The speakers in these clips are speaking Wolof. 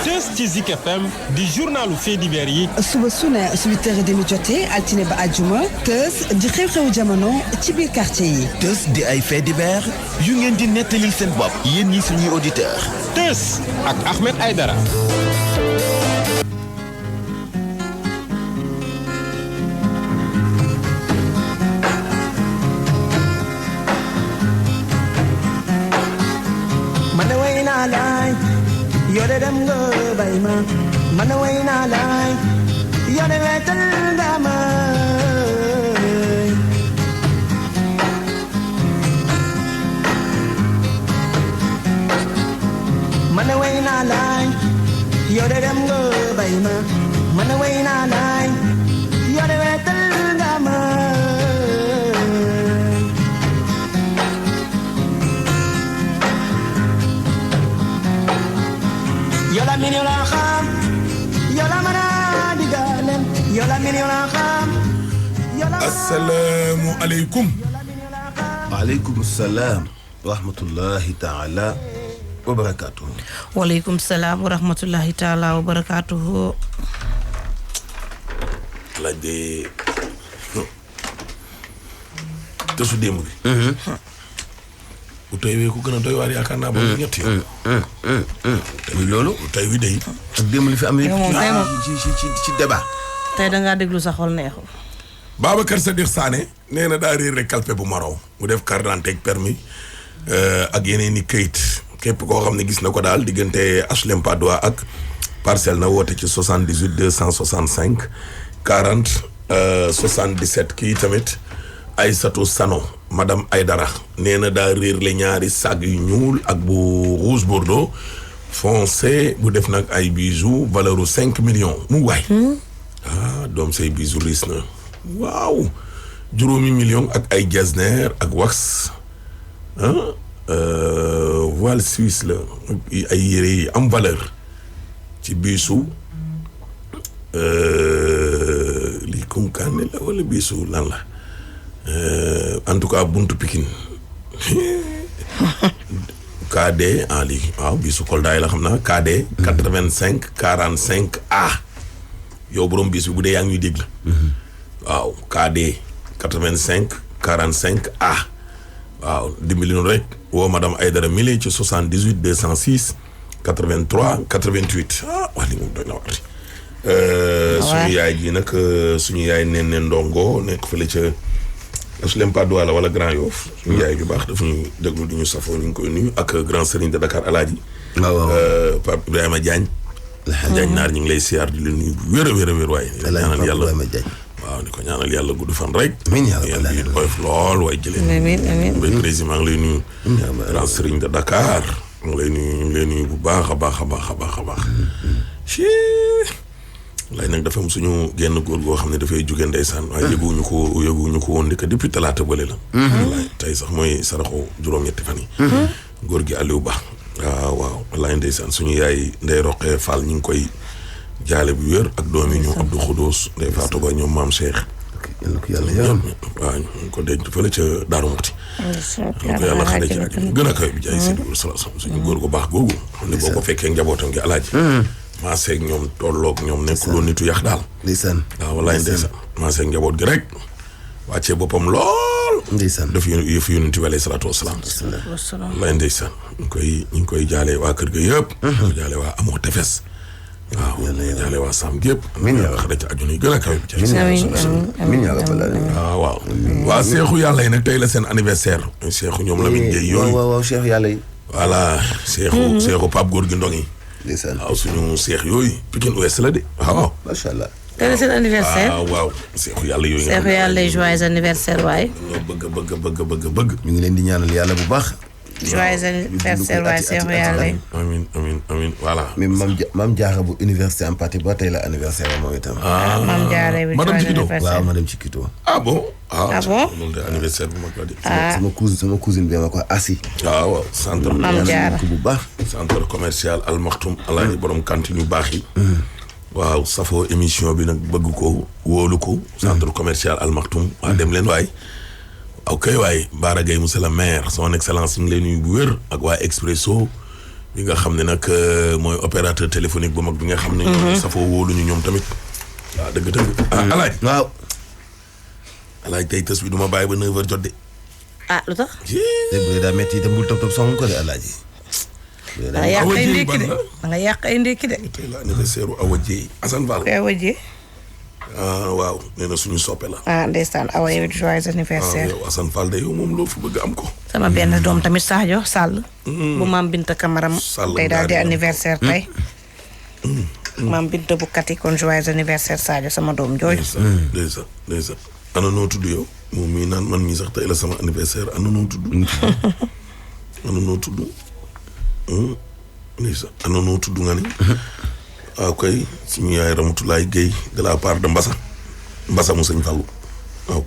Teuss ci Zik FM di journalu faits divers yi. suba su ne 8h30 jotee altine ba àjjuma Teuss di xew-xewu jamono ci biir quartier yi. Teuss di ay faits divers yu ngeen di nettalil seen bopp yéen ñi suñuy auditeurs. Teuss ak Ahmed Aïdara. Yore dem nga bay ma man way naa laay yore wetal nga ma man way naa laay yore dem nga bay ma man way naa laay yore wetal nga ma yola min yola xam yola mana digalen yola min yola xam assalaamu aleykum. waaleykum salaam wa rahmatullahi taala wa barakaatuhu. waaleykum salaam wa rahmatullahi taala wa barakaatuhu. laaj de Teuss démb bi. bu tey wee ku gën a doy waar yaakaar naa ba ñett yoon. muy loolu. tey wi day. ak démb li fi am moom ci débat. tey dangaa déglu sa xol neexul. Babacar Sadikh Sané nee na daa réer rek calpe bu marron mu def carte d'identité ak permis ak yeneen i këyit képp koo xam ne gis na ko daal diggante HLM Patte d'Oie ak parcelle na woote ci 78 265 40 77 kii tamit Aïssatou Sano madame Aïdara nee na daa réer le ñaari sag yu ñuul ak bu rouge bordeaux foncé bu def nag ay bijoux valeur u 5 millions mu waay. Doom say bijoux riis na waaw juróomi million ak ay jasner ak wax voile suisse la ay yére yi am valeur ci biisu lii kunkaane la wala biisu lan la en tout cas buntu Pikine KD lii waaw biisu Kolda yi la xam naa KD 85 45 A yow borom bis bi bu dee yaa ngi ñuy dégg. waaw KD 85 45 A waaw dimbali noonu rek woo madame Aïdara Mile ci 78 206 83 88 wax li moom doy na waxti. suñu yaay ji nag suñu yaay nen ndongo nekk fële ca HLM Patte d'Oie wala Grand Yoff suñu yaay ju baax dafa ñu déglu di ñu safoo ñu ngi koy nuyu ak grand serigne de Dakar Alaaji. waaw Pape Ibrahima Diagne. Diagne naar ñu ngi lay siyaar di leen nuyu bu wér a wér a wér waaye. ñaanal yàlla waaw di ko ñaanal yàlla gudd fan rek. amiin yàlla yéen bi oyof lool waaye jëlee. amiin président maa ngi lay nuyu. grand serigne de Dakar. maa ngi lay nuyu ñu ngi lay nuyu bu baax a baax a baax a baax a baax. lay nag dafa am suñu genn góor goo xam ne dafay jóge ndeysaan waaye yëguñu ko woon ndika depuis talaata bële la. wallaay tey sax mooy saraxu juróom-ñetti fan yi. góor gi Aliou Ba. waaw wallaay ndeysaan suñu yaay Ndeye Roqee Fall ñu ngi koy jaale bu wér ak doom yi ñoom Abdou Khoudous Ndeye Fatou Ba ñoom Maam Cheikh. yàlla waaw ñu ngi ko denc fële ca Daaru Muxti. ñu ko yàlla xare ci ak gën a kawe bi jaay Seydou Salaam suñu góor gu baax googu. xam ne boo ko fekkee njabootam gi alaaji. maaseeg ñoom tolloog ñoom nekkuloon nitu yax daal. ndeysaan waaw wallaay ndeysaan maaseeg njaboot gi rek wàccee boppam lool. ndeysaan daf yëfu yonent bi alayhi salaatu wasalaam. wallaay ndeysaan ñu ngi koy jaale waa kër ga yëpp. ñu koy jaale waa amoo tefes. waaw ñu koy jaale waa Sam gépp. amiin yaa xare ci àjjuna yi gën a kawe bi. amiin yaa rabbal aalamiin. waaw waa seexu yàlla yi nag tey la seen anniversaire. seexu ñoom Lamine Gueye yooyu. waaw seexu yàlla yi. voilà seexu Pape Gorgui Ndong yi. ndeysaan waaw suñu seex yooyu Pikine Ouest la de waaw. macha allah. tey la seen anniversaire. waaw seexu yàlla yooyu. seexu yàlla joyeux anniversaire waaye. ñoo bëgg. ñu ngi leen di ñaanal yàlla bu baax. joyeux anniversaire waaye seexu yàlla yi. amiin voilà. mais maam Diarra bu université en partie ba tey la anniversaire moom itam. maam Diarra bi madame Cikito waaw madame Cikito. bon. bon loolu de anniversaire bu mag la de. sama cousine bi ma ko assi. waaw centre. maam Diarra bu baax. centre commercial Al Maktoum alaaji borom cantine yu baax yi. waaw safoo émission bi nag bëgg ko wóolu ko. centre commercial Al Maktoum waa dem leen waay. ok waaye Bara Gaye monsieur le maire son excellence ñu ngi lay nuyu bu wér ak waa Expresso bi nga xam ne nag mooy opérateur téléphonique bu mag bi nga xam ne ñoom safoo wóoluñu ñoom tamit waaw dëgg alaaj waaw alaaj tey tës bi du ma bàyyi ba 9h jot de lu tax bu daa metti itam bul toog song ko de alaaji da nga yàq ay ndékki de da nga yàq ay ndékki de tey la anniversaire u Awa Dieye Assane Fall koy wajee waaw nee na suñu soppe la ndeysaan Awa yow joyeux anniversaire yow Assane Fall de yow moom loo fi bëgg am ko sama benn doom tamit Sadio Sall bu maam Binta Kamaram tey daal di anniversaire tey maam Binta bu kati kon joyeux anniversaire Sadio sama doom jooju ndeysaan ana noo tudd yow moom mii naan man mii sax tey la sama anniversaire ana noo tudd ndeysaan ana noo tudd nga ni waaw kay suñu yaay Ramatulaay Guèye de la part de Mbassa mu sëñ Fallou waaw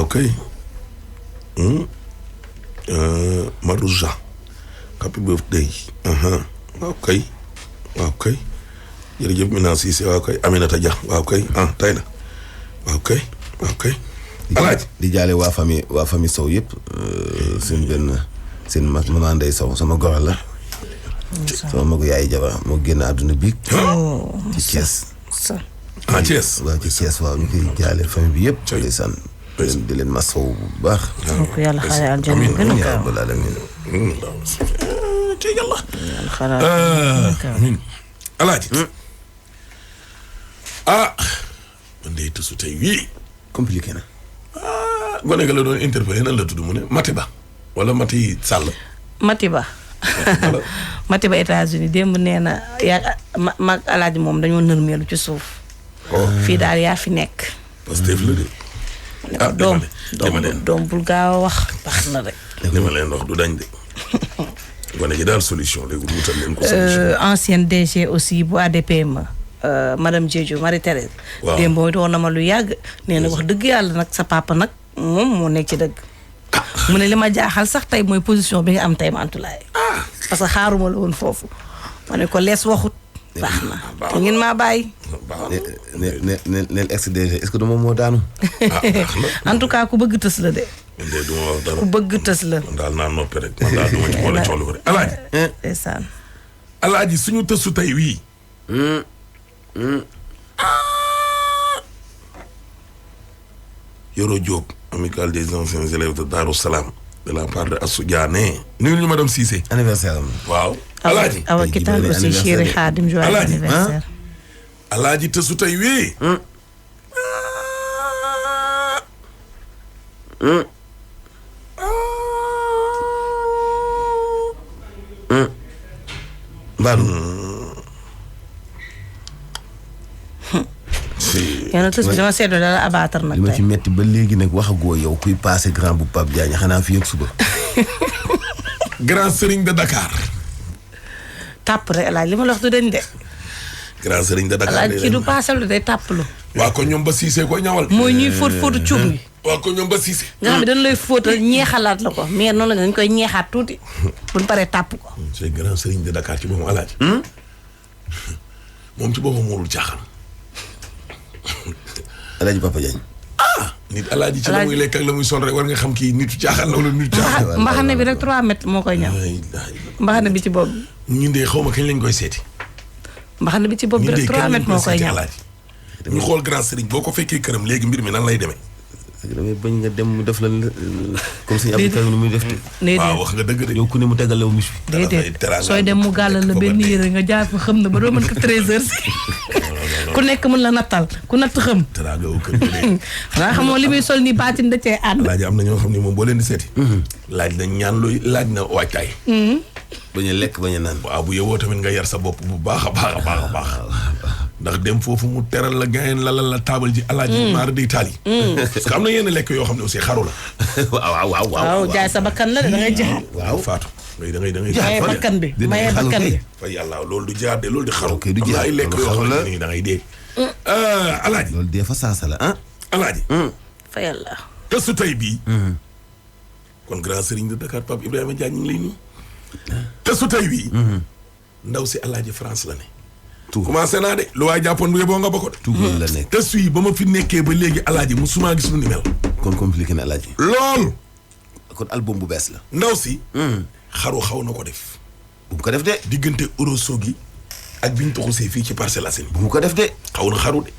kay Marouja happy birthday waaw kay jërëjëf Mina Cissé waaw kay Aminata Dia waaw kay tey la waaw kay alaaji di jaale waa famille Sow yëpp seen maman Ndeye Sow sama goro la sama magu yaay Jaba moo génn àdduna bi ci Thiès Thiès waaw ci Thiès waaw ñu koy jaale famille bi yëpp ndeysaan di leen masaw bu baax ko yàlla xale aljanna gën a gaaw rabbal alamin ci yàlla xale amiin alaaji man de tësu tey wii compliqué na gone ga la doon interpellé nan la tudd mu ne Matiba wala Mati Sall Matiba Matiba États-Unis démb nee na yaa mag alaaji moom dañoo nërmeelu ci suuf fii daal yaa fi nekk Pastef la de doom bul gaaw a wax baax na rek li ma leen wax du dañ de gone gi daal solution léegi wutal leen ko solution ancienne DG aussi bu ADPM madame Diédhiou Marie-Thérèse démb doon na ma lu yàgg nee na wax dëgg yàlla nag sa papa nag moom moo nekk ci dëgg mu ne li ma jaaxal sax tey mooy position bi nga am tey Mantoulaye parce que xaaruma la woon foofu ma ne ko lees waxut baax na te ngeen maa bàyyi neel ex-DG est-ce que du moom moo daanu en tout cas ku bëgg tës la de du ma wax dara ku bëgg tës la man daal naa noppi rek man daal du ma ci boole coolu ko rek alaaji ndeysaan alaaji suñu tësu tey wii Yoro Diop amical des anciens élèves de Darou Salam de la part de Assou Diané nuyu ñu madame Cissé anniversaire am waaw alaaji awa kitaan aussi chéri Khadim joyeux anniversaire alaaji tësu tey wii Mbadou yéen a tës bi dama seetlu dala abaatar nag li ma ci tey metti ba léegi nag waxagoo yow kuy passé grand bu Pape Diagne xanaa fi yëg suba grand serigne de Dakar tàpp rek alaaj li ma la wax du dañ de grand serigne de Dakar alaaj kii du paasal lu day tàpplu waa ko ñoom ba Cissé ko ñawal mooy ñuy fóot fóotu cuub gi waa ko ñoom ba Cissé nga xam ne dañ lay fóotal ñeexalaat la ko mais noonu la dañ koy ñeexaat tuuti buñ paree tàpp ko c'est grand serigne de Dakar ci boppam alaaji moom ci boppam moolul caaxaan Alaaji Papa Diagne nit alaaji ci la muy lekk ak la muy sol rek war nga xam kii nitu caaxaan la wala nitu caaxaan mbaxane bi rek 3 mètres moo koy ñaw mbaxane bi ci bopp bi ñun de xaw ma kañ lañ koy seeti mbaxane bi ci bopp bi rek 3 mètres moo koy ñaw alaaji ñu xool grand serigne boo ko fekkee këram léegi mbir mi nan lay demee damay bañ nga dem mu def la comme suñu Abdou Karim ni muy def waaw wax nga dëgg de yow ku ne mu tegal la mis bi déedéet sooy dem mu gàllal la benn yére nga jaar fa xam na ba doo mën ko 13h ku nekk mën la nattal ku natt xam teraanga wu kër gi xanaa xamoo li muy sol ni baatin da cee ànd alaaji am na ñoo xam ne moom boo leen di seeti laaj na ñaan looy laaj na waajtaay bañ a lekk bañ a naan waaw bu yowoo tamit nga yar sa bopp bu baax a baax a baax a baax ndax dem foofu mu teral la gayen lalal la taabal ji alaaji maar di taal yi parce que am na yenn lekk yoo xam ne aussi xaru la waaw jaay sa bakkan la de da ngay jaxaat waaw faatu da ngay maye bakkan bi maye bakkan bi fa yàlla loolu du jaar de loolu di xaru du am na ay lekk yoo xam ne nii da ngay dee alaaji loolu dee fa saasa la alaaji fa yàlla te su tey bii kon grand serigne de Dakar Pape Ibrahima Diagne ñu ngi lay nuyu te su tey bii ndaw si alaaji France la ne commencé naa de lu waay jàppoon bu yeboo nga bokk de tugal la nekk te suy ba ma fi nekkee ba léegi alaaji mu suma gis lu ni mel kon compliqué na Alaaji lool kon album bu bees la ndaw si xaru xaw na ko def bu mu ko def de. diggante Ourossogui ak biñ toxusee fii ci Parcelles Assainies. bu mu ko def de. xaw na xaru de.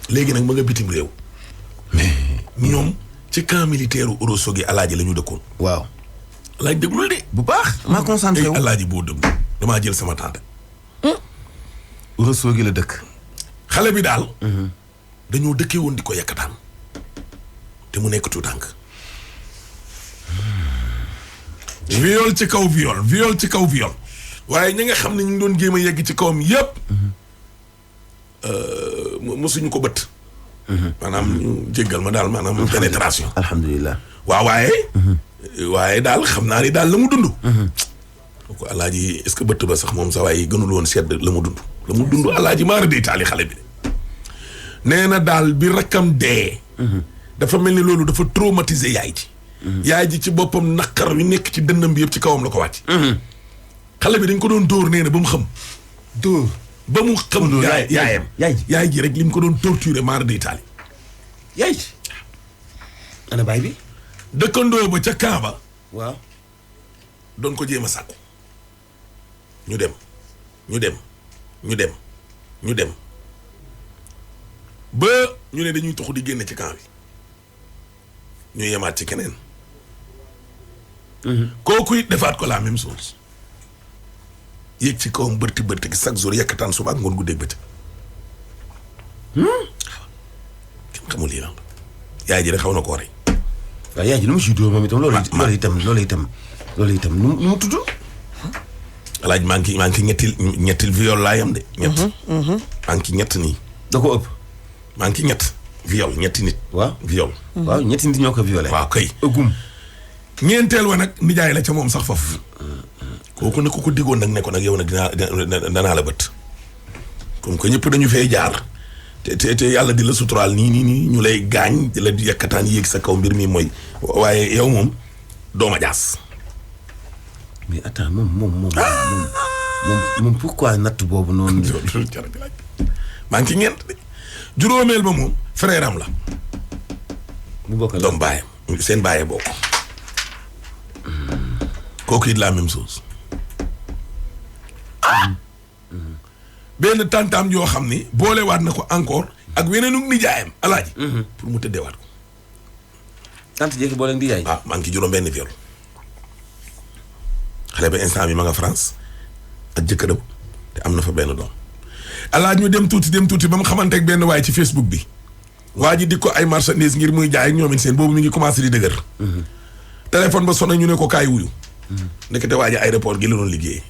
léegi nag ma nga bitim réew. mais ñoom ci camp militaire Ourossogui alaaji la ñu dëkkoon. waaw. alaaji déglul de. bu baax. maa concentré wu alaaji boo déglu damaa jël sama tante. Ourossogui la dëkk. xale bi daal. dañoo dëkkee woon di ko yekkataan. te mu nekk tuutànk. viol ci kaw viol viol ci kaw viol. waaye ñi nga xam ne ñu ngi doon jéem a yegg ci kawam yépp mosuñu ko bët. maanaam ñu jéggal ma daal maanaam pénétration. alhamdulilah. waaw waaye daal xam naa ni daal la mu dund. ko alaaji est-ce que bëtt ba sax moom sa waaye gënul woon sedd la mu dund. la mu dund alaaji maara day taali xale bi de. nee na daal bi rakkam dee. dafa mel ni loolu dafa traumatiser yaay ji. yaay ji ci boppam naqar wi nekk ci dënnam bi yëpp ci kawam la ko wàcc. xale bi dañ ko doon dóor nee na ba mu xam. dóor ba mu xam. yaayam yaay ji rek li mu ko doon torturer maara day taali. yaay ji. ana baay bi. dëkkandoo ba ca Kaaba. waaw. doon ko jéem a sàkku. ñu dem ba ñu ne dañuy toxu di génne ci camp bi ñu yemaat ci keneen. kooku it defaat ko la même chose. yéeg ci kawam bërti gi chaque jour yekkataan suba ak ngoon guddeeg bëccëg. kenn xamul lii lan la. yaay ji rek xaw na koo rey. waaw yaay ji nu mu siy dóor moom itam loolu itam nu mu tudd. alaaj maa ngi ñettil viol laa yam de. ñett. maa ngi ñett nii. da ko ëpp. maa ngi ñett viol ñetti nit. waaw viol. waaw ñetti nit ñoo ko violé. waaw kay. ëggum. ñeenteel wa nag nijaay la ca moom sax foofu. kooku nag ku ko diggoon nag ne ko nag yow nag danaa la bët. comme que ñëpp dañu fee jaar. te yàlla di la suturaal nii ñu lay gaañ di la yekkataan yéeg sa kaw mbir mi mooy. waaye yow moom dooma jaas. mais attends moom pourquoi natt boobu noonu. maa ngi ci ñeent de juróomeel ba moom frère am la. mu bokk la doom baayam seen baayee bokk. kooku it la même chose. benn tantaam yoo xam ni boolewaat na ko encore ak weneenu nijaayam alaaji. pour mu tëddeewaat ko. tant jékki boole di yaay. waaw maa ngi ci juróom benn viol. xale ba instant bi ma nga France ak jëkkëram te am na fa benn doom. alaaj ñu dem tuuti ba mu xamante ak benn waay ci Facebook bi. waa ji di ko ay marchandise ngir muy jaay ak ñoom seen boobu mi ngi commencé di dëgër. téléphone ba sonné ñu ne ko kaay wuyu. ndekete waa ji aéroport gi la doon liggéeyee.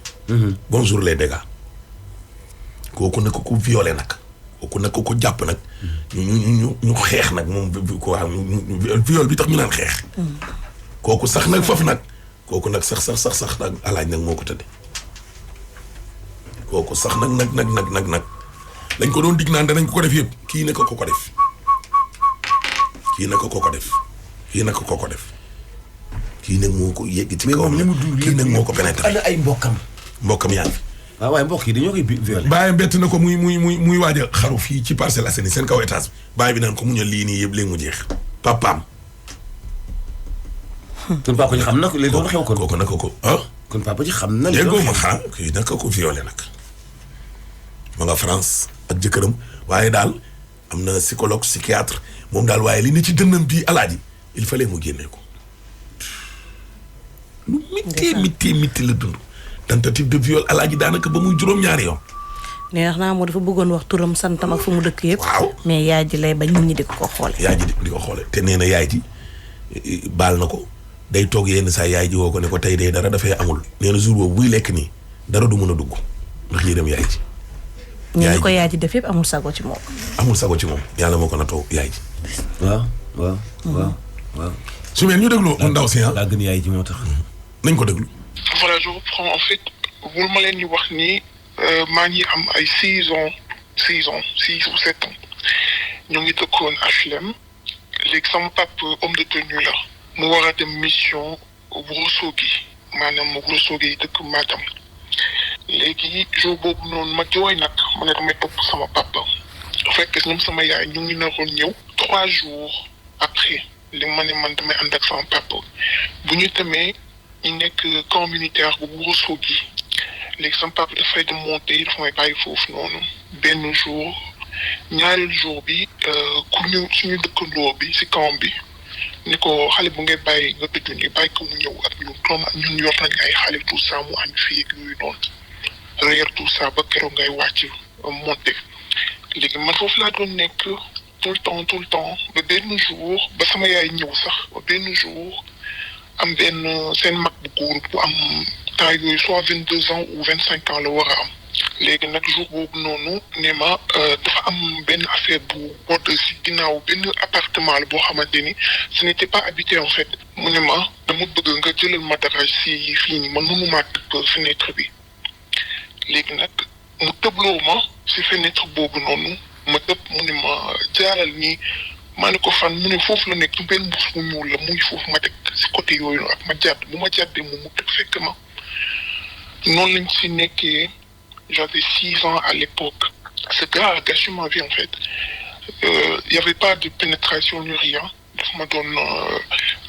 bonjour les dégâts. kooku nag ko violé nag. kooku nag ko jàpp nag. ñu xeex nag moom quoi viol bi tax ñu naan xeex. kooku sax nag foofu nag. kooku nag sax nag alaaj nag moo ko tëddee. kooku sax nag lañ ko doon dig naan danañ ko def yëpp kii na ko def. kii nag moo ko yegg ci kawam kii nag moo ko pénétré. ana ay mbokkam yaa ngi fi. waaw waaye mbokk yi dañoo koy violé. bàyyam bett na ko muy waaj a xaru fii ci Parcelles Assainies seen kaw étage bi. bàyyi bi naan ko muñal lii nii yëpp léegi mu jeex. papaam. kon papa ji xam na li doon xew kon. kooku nag ko ah. kon papa ji xam na li doon xew. déggoo ma xanaa kii nag ko violé nag. ma nga France ak jëkkëram waaye daal am na psychologue psychiatre moom daal waaye li ne ci dënnam bii alaaji il fallait mu génnee ko. lu mitti la dund. tentative de viol alaaji daanaka ba muy juróom-ñaari yoon. nee naa moo dafa bëggoon wax turam santam ak fu mu dëkk yëpp. waaw mais yaay ji lay bañ nit ñi di ko xoole. yaay ji di ko xoole te nee na yaay ji baal na ko day toog yenn saa yaay ji woo ko ne ko tey de dara dafay amul. nee na jour boobu buy lekk nii dara du mën a dugg ndax yërëm yaay ji. ñu ko yaay ji def yëpp amul sago ci moom. yàlla moo ko natoo yaay ji. waaw. su mel ñu déglu ndaw si laa gën yaay ji moo tax. nañ ko déglu. voilà je reprends en fait bul ma leen di wax ni maa ngi am ay 6 ou 7 ans ñu ngi dëkkoon HLM léegi sama papa homme de tenue la mu war a dem mission Ourossogui maanaam Ourossogui yi dëkk Matam léegi jour boobu noonu ma jooy nag ma ne damay topp sama papa fekk ñoom sama yaay ñu ngi naroon ñëw 3 jours après li ma ne man damay ànd ak sama papa bu ñu demee ñu nekk camp militaire bu Ourossogui léegi sama papa dafay dem monter dafa may bàyyi foofu noonu benn jour ñaareel jour bi ku ñu suñu dëkkandoo bi si kawam bi ni ko xale bu ngay bàyyi nga tëju ni bàyyi ko mu ñëw ak ñun comme ñun yor nañ ay xale tout ça mu am fii ak yooyu noonu reer tout ça ba keroog ngay wàcc monter léegi man foofu laa doon nekk tout le temps ba benn jour ba sama yaay ñëw sax ba benn jour am benn seen mag bu góor bu am temps yooyu soit 22 ans ou 25 ans la war a am léegi nag jour boobu noonu ne ma dafa am benn affaire bu bodd si ginnaaw benn appartement la boo xamante ni ce n'était pas habité en fait mu ne ma dama bëgg nga jëlal ma dara si fii nii man mënumaa tëb fenêtre bi léegi nag mu tëbloo ma si fenêtre boobu noonu ma tëb mu ne ma jaaral nii maa ne ko fan mu ne foofu la nekk benn mbuus bu ñuul la muy foofu ma teg si côté yooyu noonu ak ma jàdd bu ma jàddee moom mu tëb fekk ma noonu lañ si nekkee. J'avais 6 ans à l'époque. Ce gars a gâché ma vie en fait. Il n'y avait pas de pénétration ni rien. Je me donne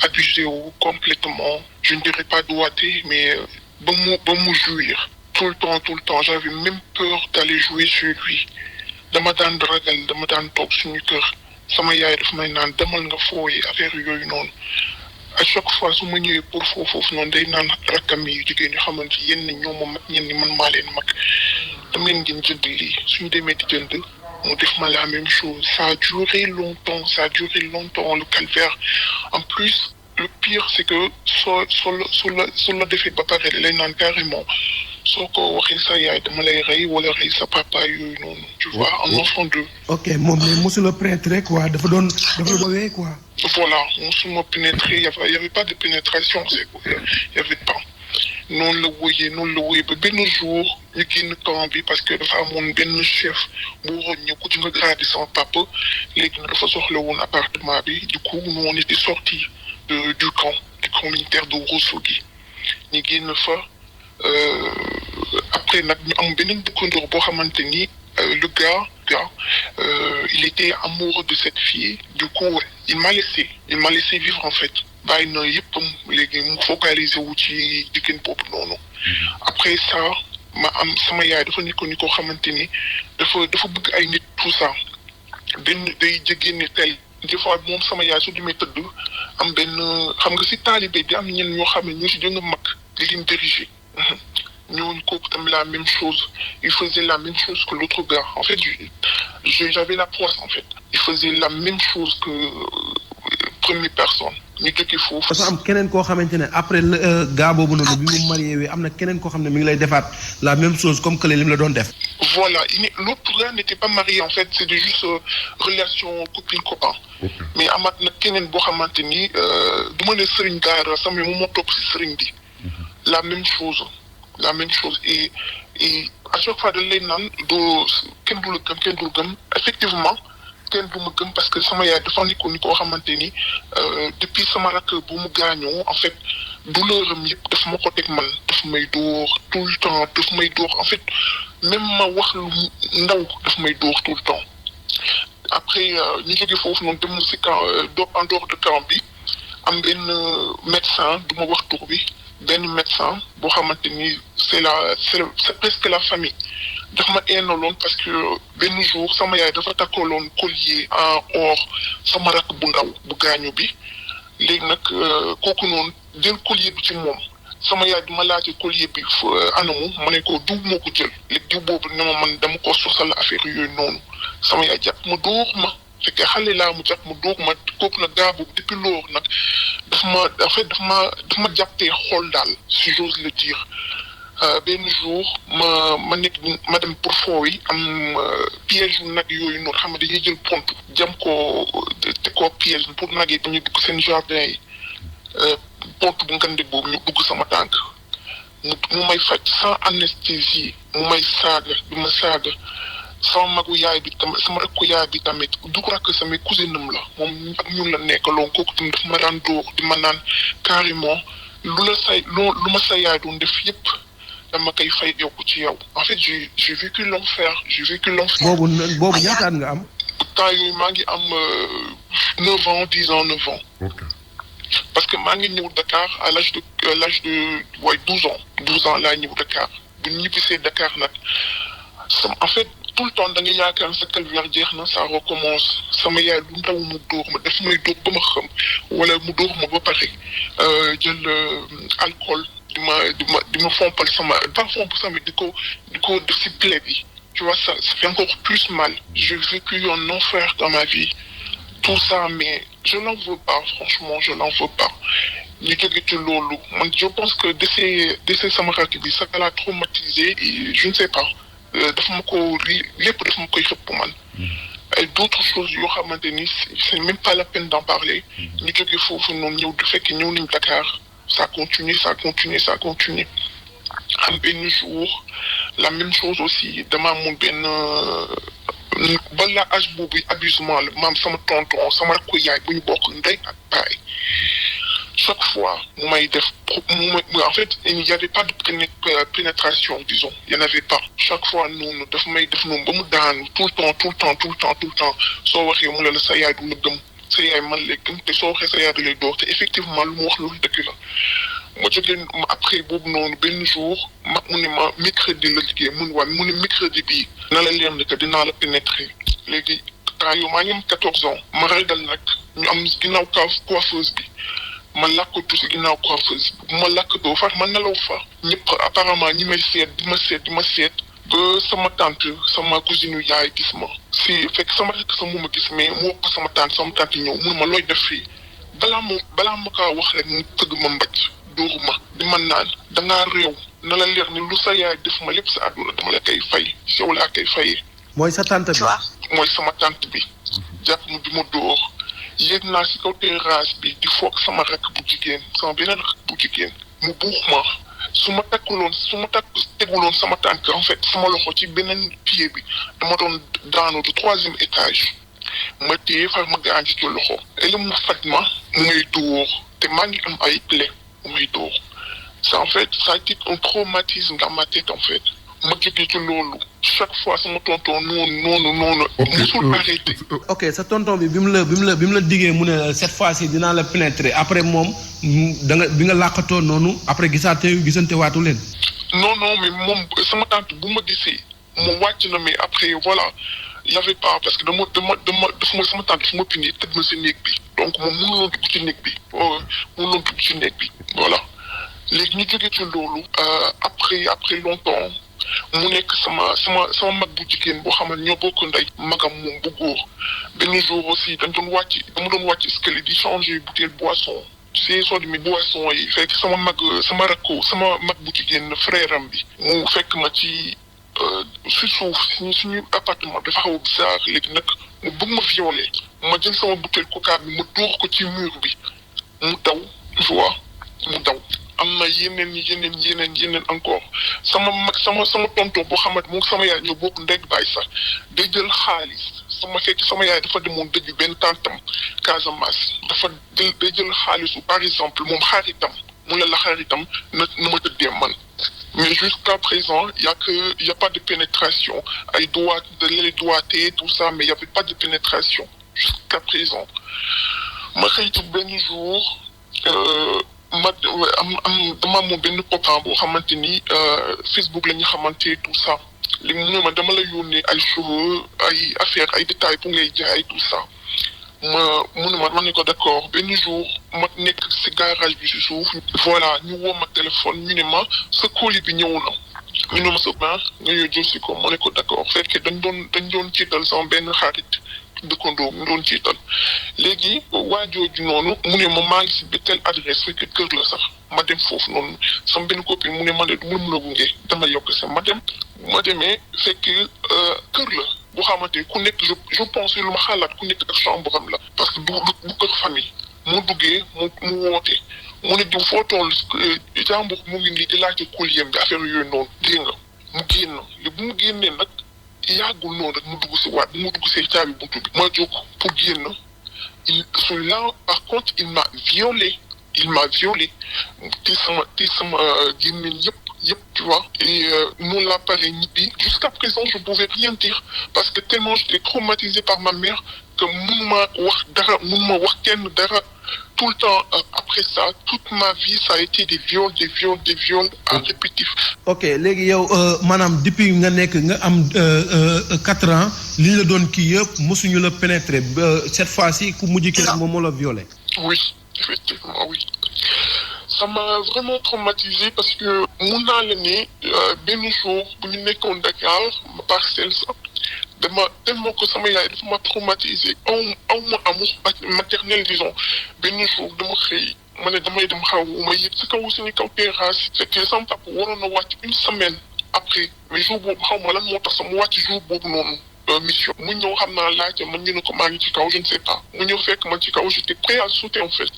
abusé complètement. Je ne dirais pas doigté, mais bon jouir. Tout le temps. J'avais même peur d'aller jouer sur lui. Dama daan ragal dama daan toog suñu kër. Sama yaay daf may naan demal nga fooyi affaire yooyu noonu. À chaque fois su ma ñëwee pour foofu noonu day naan rakkam yi jigéen ñi xamante yenn ñoo ma mag ñenn ñi man maa leen mag dama leen ngeen jënd lii suñu demee di jënd mu def ma la même chose ça a duré longtemps le calvaire en plus le pire c'est que soo la defee ba pare lay naan carrément soo ko waxee sa yaay dama lay rey wala rey sa papa yooyu noonu tu vois un enfant d'eux. ok moom mais mosula pénétrer quoi dafa doon bawee quoi. Voilà, on se m'a pénétré, il y avait pas de pénétration, il y avait pas. Non le voyait, ba benn jour ñu génn camp bi parce que dafa amoon benn chef bu waroon ñëw ku ci nga gradé sama papa léegi nag dafa soxla woon appartement bi du coup nous on était sortis du camp militaire de Ourossogui ñu génn fa après nag ñu am beneen dëkkandoor boo xamante ni le gars il était amoureux de cette fille du coup il m'a laissé vivre en fait bàyyi na yëpp léegi mu focaliser wu ci jigéen boobu noonu après ça ma am sama yaay dafa nekkoon ni koo xamante ni dafa bëgg ay nit tout ça benn day jégeen ni tel des fois moom sama yaay su demee tëdd am benn xam nga si taalibe bi am ñenn ñoo xam ne ñoo si gën a mag di leen diriger ñooñu kooku tamit la même chose il faisait la même chose que l'autre gars en fait j'avais la poisse en fait il faisait la même chose que première personne ñu jógee foofu. dafa am keneen koo xamante ne après gars boobu noonu bi mu marié wi am na keneen koo xam ne mi ngi lay defaat la même chose comme que li mu la doon def. Voilà l'autre gars n'était pas marié en fait c'était juste relation copine copain. mais amaat na keneen boo xamante ni du ma ne sëriñ daara sama moom moo topp si sëriñ bi. la même chose et à chaque fois dañ lay naan doo kenn du la gëm effectivement. kenn du ma gëm parce que sama yaay dafa nekkoon ni koo xamante ni depuis sama rakk bu mu gaañoo en fait douleur am yëpp daf ma ko teg man daf may dóor tout le temps daf may dóor en fait même ma wax lu ndaw daf may dóor tout le temps après ñu jógee foofu noonu dem si camp en dehors de camp bi am benn médecin du ma wax tur bi benn médecin boo xamante ni c'est presque la famille daf ma eenaloon parce que benn jour sama yaay dafa takkaloon collier en or sama rakk bu ndaw bu gaañu bi léegi nag kooku noonu jël collier bi ci moom sama yaay dima laajte collier bi anamu ma ne ko diw moo ko jël léegi diw boobu ne ma man dama ko sosal affaire yooyu noonu sama yaay jàpp ma dóor ma fekkee xale laa mu jàpp ma dóor ma kooku nag gaa boobu depuis loolu nag daf ma jàppee xool daal si j'ose le dire. benn jour ma nekk ma dem pour foo yi am piège yu nag yooyu noonu xam nga dañuy jël pont jam ko te koo piège pour nag yi dañuy dugg seen jardin yi pont bu ngande boobu ñu dugg sama tànk mu may faj sans anesthésie mu may saaga du ma saaga sama magu yaay bi tamit sama rakku yaay bi tamit du ko rakk samay cousinam la moom ak ñun la nekkaloon kooku tamit daf ma daan dóor di ma naan carrément lu ma sa yaay doon def yëpp dama koy fay yokku ci yow en fait j'ai vécu l'enfer boobu ñaata at nga am. temps yooyu maa ngi am 9 ans 10 ans 9 ans. ok parce que maa ngi ñëw Dakar à l'âge de 12 ans laa ñëw Dakar bu ñibbisee Dakar nag en fait tout le temps da nga yaakaar sa calvaire jeex na ça recommence sama yaay lu ndaw mu dóor ma daf may dóor ba ma xam wala mu dóor ma ba pare jël alcool di ma fompal sama pas fomp sama di ko def si plaie bi tu vois ça fait encore plus mal j'ai vécu un enfer dans ma vie tout ça mais je n'en veux pas franchement je n'en veux pas ñu jóge ci loolu man je pense que décès sama rakk bi ça l'a traumatisé et je ne sais pas daf ma ko lépp daf ma koy xëpp man et d'autres choses yoo xamante ni c'est même pas la peine d'en parler ñu jóge foofu noonu ñëw du fekk ñëw nañ Dakar ça continue am benn jour la même chose aussi dama amoon benn balaa âge boobu abusement la maam sama tonton sama rakku yaay bu ñu bokk ndey ak baay chaque fois mu may def en fait il n'y avait pas de pénétration disons il y en avait pas chaque fois noonu daf may def noonu ba mu daanu tout le temps soo waxee mu la sa yaay du la gëm sa yaay man lay gëm te soo waxee sa yaay da lay door te effectivement lu mu wax loolu dëgg la ma jógee après boobu noonu benn jour mu ne ma mercredi la liggéey mu ne mercredi bii na la leer ne que dinaa la pénétrer léegi temps yow maa ngi am 14 ans ma ragal nag ñu am ginnaaw coiffeuse bi ma làkkatu si ginnaaw coiffeuse bi bu ma làkkatoo fa ma nelaw fa ñëpp apparemment ñi may seet di ma seet ba sama tante sama cousine yaay gis ma si fekk sama rek sa mu ma gis mais mu wax ko sama tante ñëw mun ma looy def fii balaa ma kaa wax rek mu tëgg ma mbaj dóoru ma di man naan dangaa réew na la leer ni lu sa yaay def ma lépp sa àdduna dama la koy fay yow laa koy fayee. mooy sa tante bi mooy sama tante bi jàpp ma bi ma dóor yéeg naa si kaw terrasse bi di foog sama rakk bu jigéen sama beneen rakk bu jigéen mu buux ma su ma teguloon sama tànk en fait sama loxo ci beneen pied bi dama doon daanu du 3e étage ma téye far ma gaañ ci loxo et mu faj ma mu ngay dóor te maa ngi am ay plaies mu ngay dóor ça en fait ça a été un traumatisme dans ma tête en fait ma jógee ci loolu chaque fois sama tonton noonu musul arrêté. ok sa tonton bi bi mu la diggee mu ne cette fois-ci dinaa la pénétrer après moom bi nga làqatoo noonu après gisante waatu leen. non mais moom sama tante bu ma gisee moom wàcc na mais après voilà il y avait pas parce que dama sama tante dafa ma pini tëj ma si néeg bi donc moom mënuloon dugg ci néeg bi voilà léegi ñu jógee ci loolu après longtemps mu nekk sama mag bu jigéen boo xam ne ñoo bokk ndey magam moom bu góor benn jour aussi dama doon wàcc escalier di changer bouteille boisson si soo demee boisson yi fekk sama mag bu jigéen frère am bi mu fekk ma ci si suuf suñu appartement dafa xaw a bizarre léegi nag mu bëgg ma violer ma jël sama bouteille coca bi ma dóor ko ci mur bi mu daw am na yeneen encore sama tonton boo xamante moom sama yaay ñoo bokk ndeg bàyyi sax day jël xaalis sama yaay dafa demoon dëj benn tantam Casamance day jël xaalisu par exemple moom xaritam mu la xaritam na ma tëddee man mais jusqu'à présent y a pas de pénétration ay doigté tout ça mais y avait pas de pénétration jusqu'à présent ma xëy ci benn jour dama amoon benn copain boo xamante ni Facebook la ñu xamante tout ça li mu ne ma dama la yónnee ay cheveux ay affaire ay détails pour ngay jaay tout ça mu ne ma ne ko d'accord benn jour ma nekk si garage bi si suuf voilà ñu woo ma téléphone ñu ne ma sa colis bi ñëw na ñu ne ma sa bain nga ñëw jël si ko ma ne ko d'accord fekkee dañ doon ciital sama benn xarit dëkkandoo mu doon ciital léegi waajooju noonu mu ne ma maa ngi si tel adresse fekk kër la sax ma dem foofu noonu sama benn copine mu ne man de du mun la gunge dama yokk sa ma demee fekk kër la boo xamante ku nekk je pense lu ma xalaat ku nekk ak chambre am la parce que du kër famille mu duggee mu woote mu ne diw foo toll jàmbur mu ngi nii di laajte collier bi affaire yooyu noonu dégg nga mu génn li bu mu génnee nag yàggul noonu rek mu dugg si waat bu mu dugg see caabi buntu bi ma jóg pour génn celui-là par contre il m'a violé te sama gémmiñ yëpp tu vois et noonu la pare ñibbi jusqu'à présent je pouvais rien dire parce que tellement j'étais traumatisé par ma mère que mënuma wax kenn dara tout le temps, après ça, toute ma vie, ça a été des viols à répétitif. ok léegi yow maanaam depuis nga nekk nga am 4 ans li ñu la doon kii yëpp mosuñu la pénétrer cette fois-ci ku mujj ki rek moom moo la violé. Oui, effectivement, oui. Ça m'a vraiment traumatisé parce que mun naa la ne benn jour bu ñu nekkoon Dakar ma parcelle sax dama tellement que sama yaay dafa ma traumatisé aw ma amour maternel disons benn jour dama xëy ma ne damay dem xaw ma yëg si kaw suñu kaw terrasse fekkee sama papa waroon na wàcc une semaine après mais jour boobu xaw ma lan moo tax sama wàcc jour boobu noonu mission mu ñëw xam naa laajte man ñu ne ko maa ngi ci kaw je ne sais pas mu ñëw fekk man ci kaw j'étais prêt à sauter en fait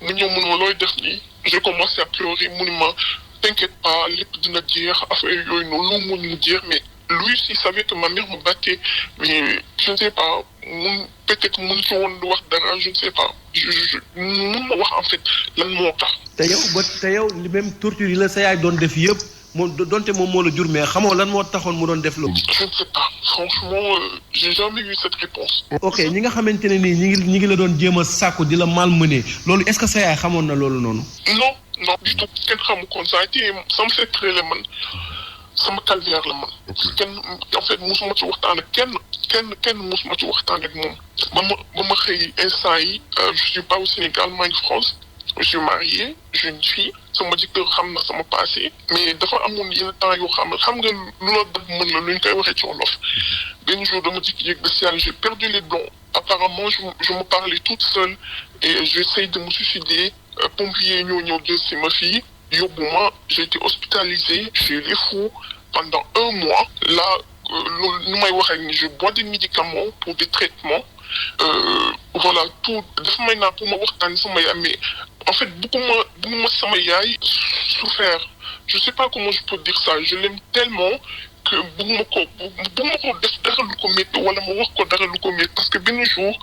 mu ñëw mun ma looy def nii j'ai commencé à pleurer mu ne ma t'inquiète pas lépp dina jeex affaire yooyu noonu lu muñ mu jeex mais lui il savait que ma mère me battait mais je ne sais pas peut-être mun ci woon wax dara je ne sais pas je mun ma wax en fait lan moo tax. te yow li même torture yi la sa yaay doon def yëpp moom donte moom moo la jur mais xamoo lan moo taxoon mu doon def loolu. je ne sais pas franchement j'ai jamais eu cette réponse. ok ñi nga xamante ne nii ñi ngi la doon jéem a sàkku di la malmener loolu est-ce que sa yaay xamoon na loolu noonu. non du tout kenn xamu kon ça a été sama secret la man sama calvaire la man kenn en fait musuma ci waxtaan ak kenn musuma ci waxtaan ak moom ba ma xëy instant yi je suis pas au Sénégal maa ngi France je suis marié j'ai une fille sama jëkkër xam na sama passé mais dafa amoon yenn temps yoo xam nga lu la def mën la lu ñu koy waxee ci wolof benn jour dama jékki-jékki ba si yàlla j'ai perdu les blancs apparemment je me parlais toute seule et j'essaye de me suicider pompiers ñëw jël si ma fille yóbbu ma j'ai été hospitalisé chez les fous pendant 1 mois là loolu nu may waxee ni je bois des médicaments pour des traitements voilà tout dafa may naa pour ma waxtaan sama yaay mais en fait bëgguma sama yaay souffrir je sais pas comment je peux dire ça je l'aime tellement que bëgguma ko def dara lu ko métti wala ma wax ko dara lu ko métti parce que benn jour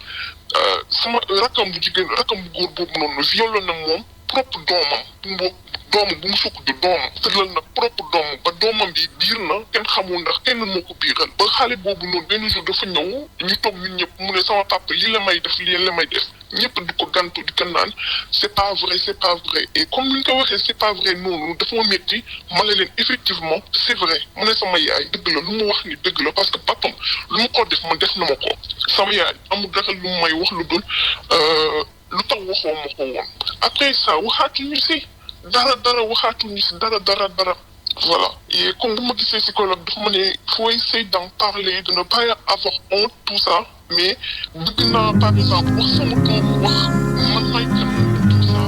sama rakam bu góor boobu noonu violé na moom propre doomam bu mu sukk di doomam tëral na propre doomam ba doomam bi biir na kenn xamul ndax kenn moo ko biiral ba xale boobu noonu benn jour dafa ñëw ñu toog ñun ñëpp mu ne sama papa lii la may def ñëpp di ko gantu di ko naan c'est pas vrai et comme ni ñu ko waxee c'est pas vrai noonu dafa ma métti ma ne leen effectivement c'est vrai mu ne sama yaay dëgg la lu mu wax ni dëgg la parce que papam lu mu ko def man def na ma ko sama yaay amul dara lu may wax lu dul lu tax waxoo ma ko woon après ça waxaatuñu si dara waxaatuñu si dara voilà et comme bu ma gisee psychologue dafa ma ne faut essayer d'en parler de ne pas avoir honte tout ça mais bëgg naa par exemple wax sama doom wax man may kan tout ça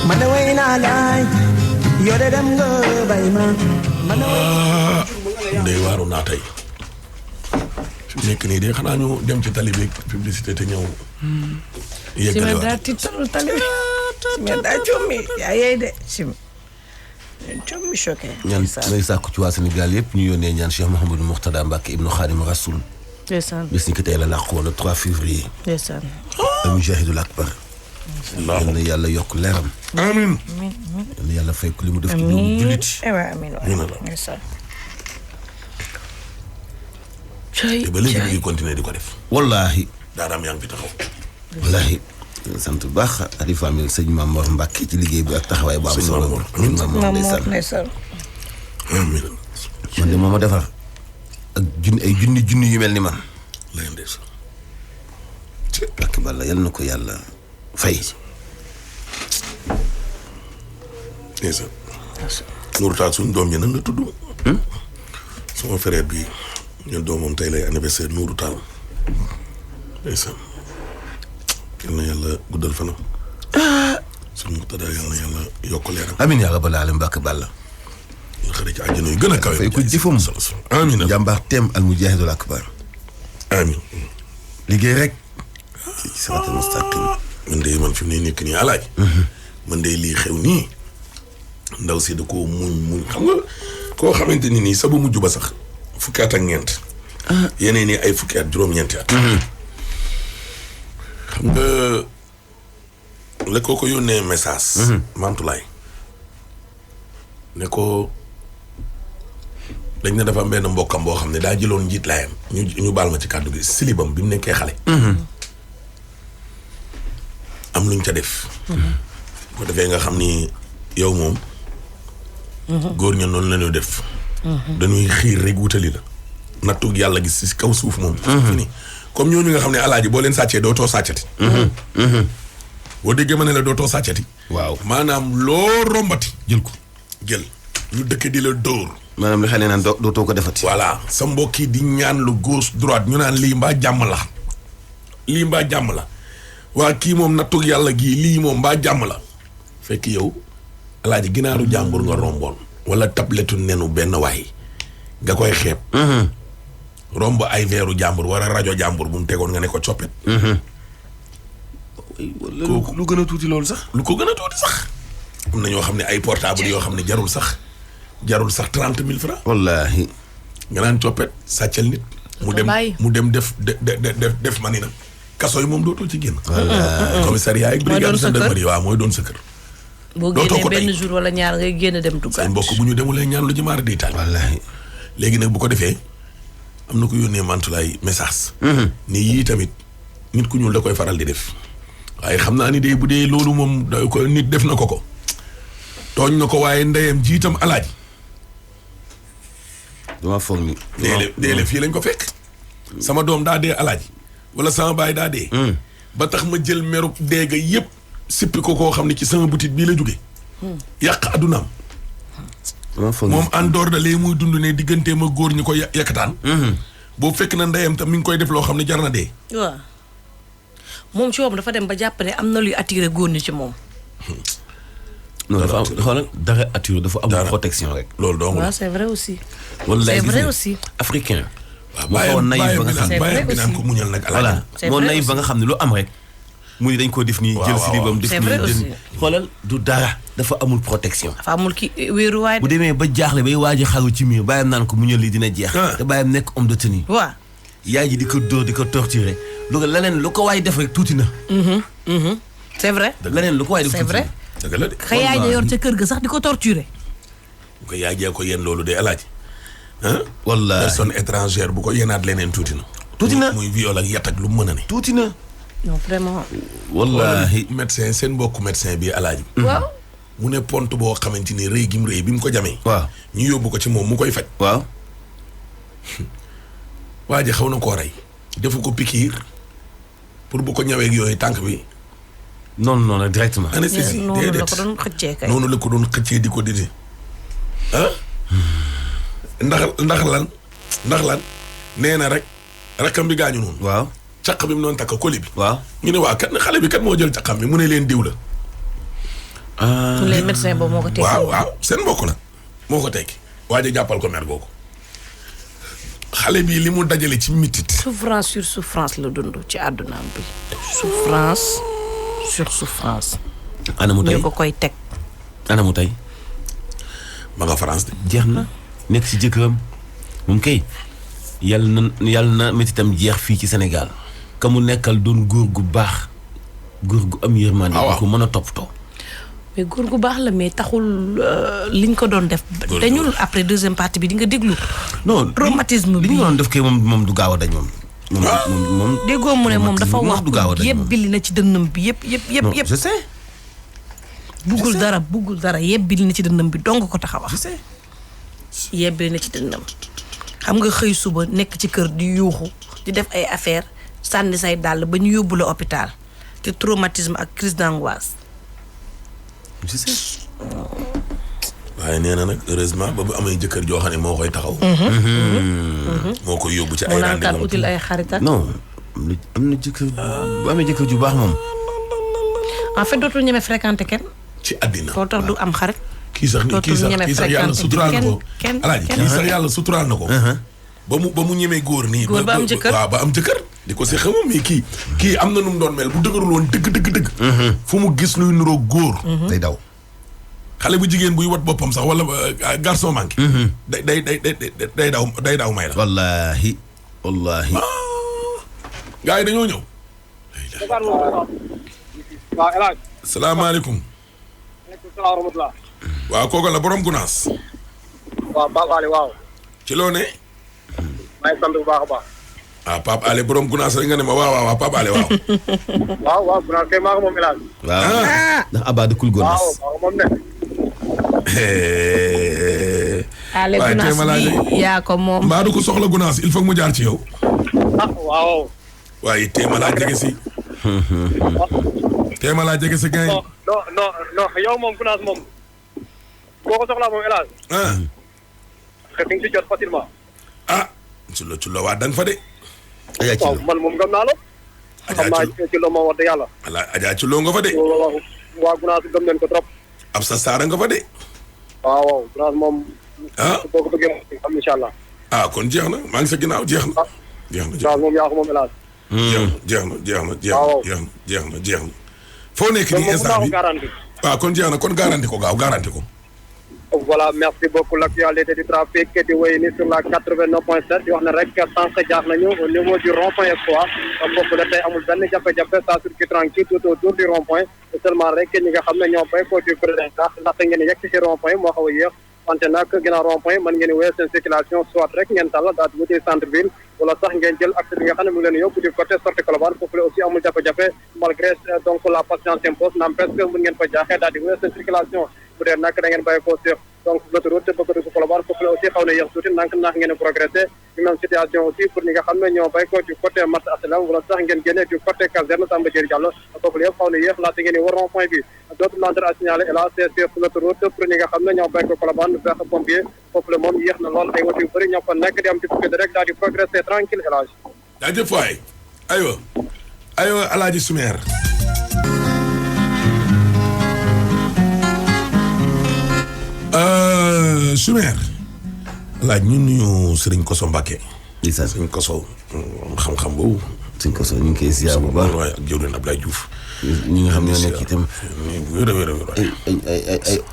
man de way naa laay yoo de dem nga bay ma man de day waaru naa tey fi nekk nii de xanaa ñu dem ci tali bi publicité te ñëw yeggale waat daal tiitalu tali bi mais daa coomi yaa yeey de coomi choqué ñaan may sàkku ci waa Sénégal yëpp ñu yónnee ñaan Cheikh Mouhamadou Mourtada Mbacké ibnu Khadim Rasoul ndeysaan bis ni ko tey la làqu woon le 3 février ndeysaan al-Mujahidul Akbar yal na yàlla yokk leeram amiin yal na yàlla fay ko li mu def ci doomu jullit amiin ndeysaan te ba léegi ñu ngi continuer di ko def wallaahi daaraam yaa ngi fi taxaw wallaahi sant bu baax Alifa mi sëñ Mamor Mbacke ci liggéey bi ak taxawaay bu am solo sëñ Mamor ndeysaan amiin man de moo ma defar ak junni yu mel ni man lay ndeysaan Mbacke Balla yal na ko yàlla fay ndeysaan Nourou Tall suñu doom ji nan la tudd sama frère bi ñun doomam tey lay anniversaire Nourou Tall ndeysaan yal na yàlla guddal fanam suñu Mourtada yal na yàlla yokk leeram amiin yaa rabbal aalamiin Mbacke Balla nga xëy ci àjjana yu gën a kawe fay ko jëfam amiin jàmbaar teem al mujahidul akbar amiin liggéey rek ci siraatal mustaqim man fi mu ne nekk nii alaaj man de lii xew nii ndaw si da koo muñ xam nga koo xamante ni nii sa ba mujj ba sax fukki at ak ñeent yeneen ni ay fukki at juróom-ñeenti at xam nga la ko yónnee message Mantulaay ne ko dañ ne dafa am benn mbokkam boo xam ne daa jëloon njiit laayam ñu baal ma ci kàddu gi silibam bi mu nekkee xale. am luñ ca def. ko defee nga xam ni yow moom. góor ña noonu la ñu def. dañuy xiir rek wutali la. nattug yàlla gis si kaw suuf moom. fini comme ñooñu nga xam ne alaaji boo leen sàccee dootoo sàccati. boo déggee ma ne la dootoo sàccati. waaw maanaam loo rombati. jël ko jël ñu dëkk di la dóor. maanaam li xale naan dootoo ko defati. voilà sa mbokk yi di ñaan lu gauche droite ñu naan lii mbaa jàmm la. lii mbaa jàmm la. waa kii moom nattug yàlla gii lii moom mbaa jàmm la. fekk yow alaaji ginaaru jàmbur nga romboon. wala tabletu nenu benn waay. nga koy xeeb. romb ay veeru jàmbur wala rajo jàmbur bu mu tegoon nga ne ko coppet. lu gën a tuuti loolu sax. lu ko gën a tuuti sax. am na ñoo xam ne ay portable yoo xam ne jarul sax 30,000 francs. wallaahi. nga naan coppet sàccal nit. mu dem def mani nag. kaso yi moom dootoo ci génn. commissariat yi brigade gendarmerie waaw mooy doon sa kër. boo génnee benn jour wala ñaar ngay génn dem duggaat. say mbokk bu ñu demulee ñaan lu ci maar di taal. wallaahi. léegi nag bu ko defee am na ko yónnee mantulaay message. ni yii tamit nit ku ñuul da koy faral di def. waaye xam naa ni de bu dee loolu moom da ko nit def na ko. tooñ na ko waaye ndeyam jiitam alaaji. dama foog ni. deele fii lañ ko fekk. sama doom daa dee alaaji. wala sama baay daa dee. ba tax ma jël meru deega yépp sippi ko koo xam ne ci sama boutique bii la jóge yàq addunaam. moom en dehors de lee muy dund ne diggantee ma góor ñi ko yàkkataan. boobu fekk na ndeyam tam mi ngi koy def loo xam ne jar na dee. waaw moom ci moom dafa dem ba jàpp ne am na luy attiré góor ñi ci moom. non dafa am xoolal dara attiré dafa am protection rek. loolu dong waaw c'est vrai aussi. wallaay c'est vrai aussi. africain. waaw moo naïf ba nga xam ne bàyyam bi naan ko muñal nag voilà moo naïf ba nga xam ne lu am rek. mu ni dañ ko def nii jël silibam def nii xoolal du dara dafa amul protection. dafa amul ki wéeruwaay. bu demee ba jaaxle bay waaj a xaru ci miir bàyyam naan ko muñal lii dina jeex. te bàyyam nekk homme de tenue. waaw. yaay ji di ko dóor di ko torturer. lu ko leneen lu ko waay def rek tuuti na. c'est vrai. leneen lu ko waay def tuuti na. dëgg la de. xëy yaay ja yor ca kër ga sax di ko torturer. bu ko yaay jee ko yéen loolu de alaaji. wallaahi personne étrangère bu ko yéenaat leneen tuuti na. tuuti na muy viol ak yat ak lu mu mën a ne. tuuti na. non vraiment. wallaahi médecin seen mbokku médecin bi alaaji. waaw. mu ne pont boo xamante ni rëy gi mu rëy bi mu ko jamee. waaw ñu yóbbu ko ci moom mu koy faj. waaw. waa ji xaw na koo rey. defu ko pikiir pour bu ko ñawee ak yooyu tànk bi. non directement. anesthésie noonu la ko doon xëccee kay. noonu la ko doon xëccee di ko didi. ndax lan nee na rek rakkam bi gaañu noonu. waaw. caq bi mu doon takk koli bi. waaw. ñu ne waa kat xale bi kat moo jël caqam bi mu ne leen diw la. su leen médecin boobu moo ko tekki. waaw seen mbokk la moo ko tekki. waaye jàppal ko mer googu. xale bi li mu dajale ci mitit. souffrance sur souffrance la dund ci àddunaam bi. souffrance sur souffrance. anamu tey ñu ko koy teg. anamu tey. ma nga France de. jeex na nekk ci jëkkëram moom kay yàlla na métitam jeex fii ci Sénégal. ka mu nekkal doon góor gu baax góor gu am yërmande. waaw ko mën a toppatoo. mais góor gu baax la mais taxul liñ ko doon def. dañul après deuxième partie bi di nga déglu. non traumatisme bi li ñu doon def kay moom du gaaw a dañ moom. moom déggoo mu ne moom dafa wax du gaaw a dañ yëpp bili na ci dënnam bi yëpp. je sais. buggul dara yëpp bili na ci dënnam bi dong ko tax a wax. je sais. yëpp bili na ci dënnam. xam nga xëy suba nekk ci kër di yuuxu di def ay affaire sànni say dàll ba ñu yóbbu la hôpital te traumatisme ak crise d'angoisse. je sais. waaye nee na nag heureusement ba bu amee jëkkër joo xam ne moo koy taxaw. moo koy yóbbu ci ay rendez-vous. moo util ay xarit ak. non am na jëkkër bu amee jëkkër ju baax moom. en fait dootul ñeme fréquenter kenn. ci àddina foo tax du am xarit. kii sax yàlla suturaal na ko. alaaji kii sax yàlla suturaal na ko. ba mu ñemee góor nii. góor ba am jëkkër waaw ba am jëkkër. di ko si xamam mais kii am na nu mu doon mel bu dëgërul woon dëgg. fu mu gis luy nuroo góor. day daw. xale bu jigéen buy wat boppam sax wala garçon manqué. day daw may la. wallaahi. gars yi dañoo ñëw. waaw El Hadj. salaamaaleykum. maaleykum salaam wa rahmatulah. waaw kooku la borom gunaas. waaw Pape Ali waaw. ci loo ne. maa ngi sant bu baax a baax. ah Pape Alé borom Gunaas rek nga ne ma waaw Pape Alé waaw. waaw Gunaas kay maa ko moom El Hadj. waaw ndax Abba dëkkul Gunaas. waaw maa ko moom de. Ale Gunaas bi yaa ko moom. mbaa du ko soxla Gunaas il faut mu jaar ci yow. ah waaw. waaye téema laa jege si. téema laa jege si gars yi. non yow moom Gunaas moom. boo ko soxlaa moom El Hadj. xëy na nga ci jot facilement. ci lo waa dang fa de. Adja waaw man moom gëm naa la. xam naa ci lo ma wax dëgg yàlla. voilà Adja ci lo nga fa de. waa Gunaas gëm nañ ko trop. ab sa saara nga fa de. waaw Gunaas moom. boo ko bëggee am incha allah. kon jeex na maa ngi sa ginnaaw jeex na. Gunaas moom yaa ko moom El Hadj. jeex na. foo nekk nii instant bi waaw kon jeex na kon garanti ko gaaw garanti ko. Voilà, merci beaucoup. L'actualité du trafic di wéy ni sur la 89.7 di wax ne rek sànq jaar nañu au niveau du rond-point Espoir foofu la tey amul benn jafe-jafe ça circule tranquille tout autour du rond-point seulement rek ñi nga xam ne ñoo bay ko du président ndaxte ngeen yegg ci rond-point moo xaw a yéex wante nag ginnaaw rond-point mën ngeen wéy seen circulation soit rek ngeen tàll daal di wuti centre ville wala sax ngeen jël accès bi nga xam ne mu ngi leen yóbbu du côté sortie Colobane foofu la aussi amul jafe-jafe malgré donc la patience impose n'empêche que mën ngeen fa jaaxee daal di wéy seen circulation bu dee nag da ngeen bàyyi ko sur donc l'autoroute bëgg dugg Colobane foofu la aussi xaw na yéex tuuti ndànk ngeen a progressé ñu même situation aussi pour ñi nga xam ne ñoo bàyyi ko du côté marché HLM wala sax ngeen génnee du côté caserne Samba Diéry Diallo foofu la yëpp xaw na yéex laata ngeen di war rond point bi d'autres lenteurs à signaler et là c'est sur l'autoroute pour ñi nga xam ne ñoo bàyyi ko Colobane vers pompier foofu la moom yéex na lool ay woto yu bëri ñoo fa nekk di am difficulté rek daal di progressé tranquille élage jaajëf waay aywa Alaaji Soumer Soumer laaj ñu nuyu Serigne Koso Mbacke. Serigne Koso xam-xam boobu. Serigne Koso ñu ngi koy ziar bu baax waaye ak jëwriñ Ablaye Diouf. ñi nga xam ne ñoo nekk itam.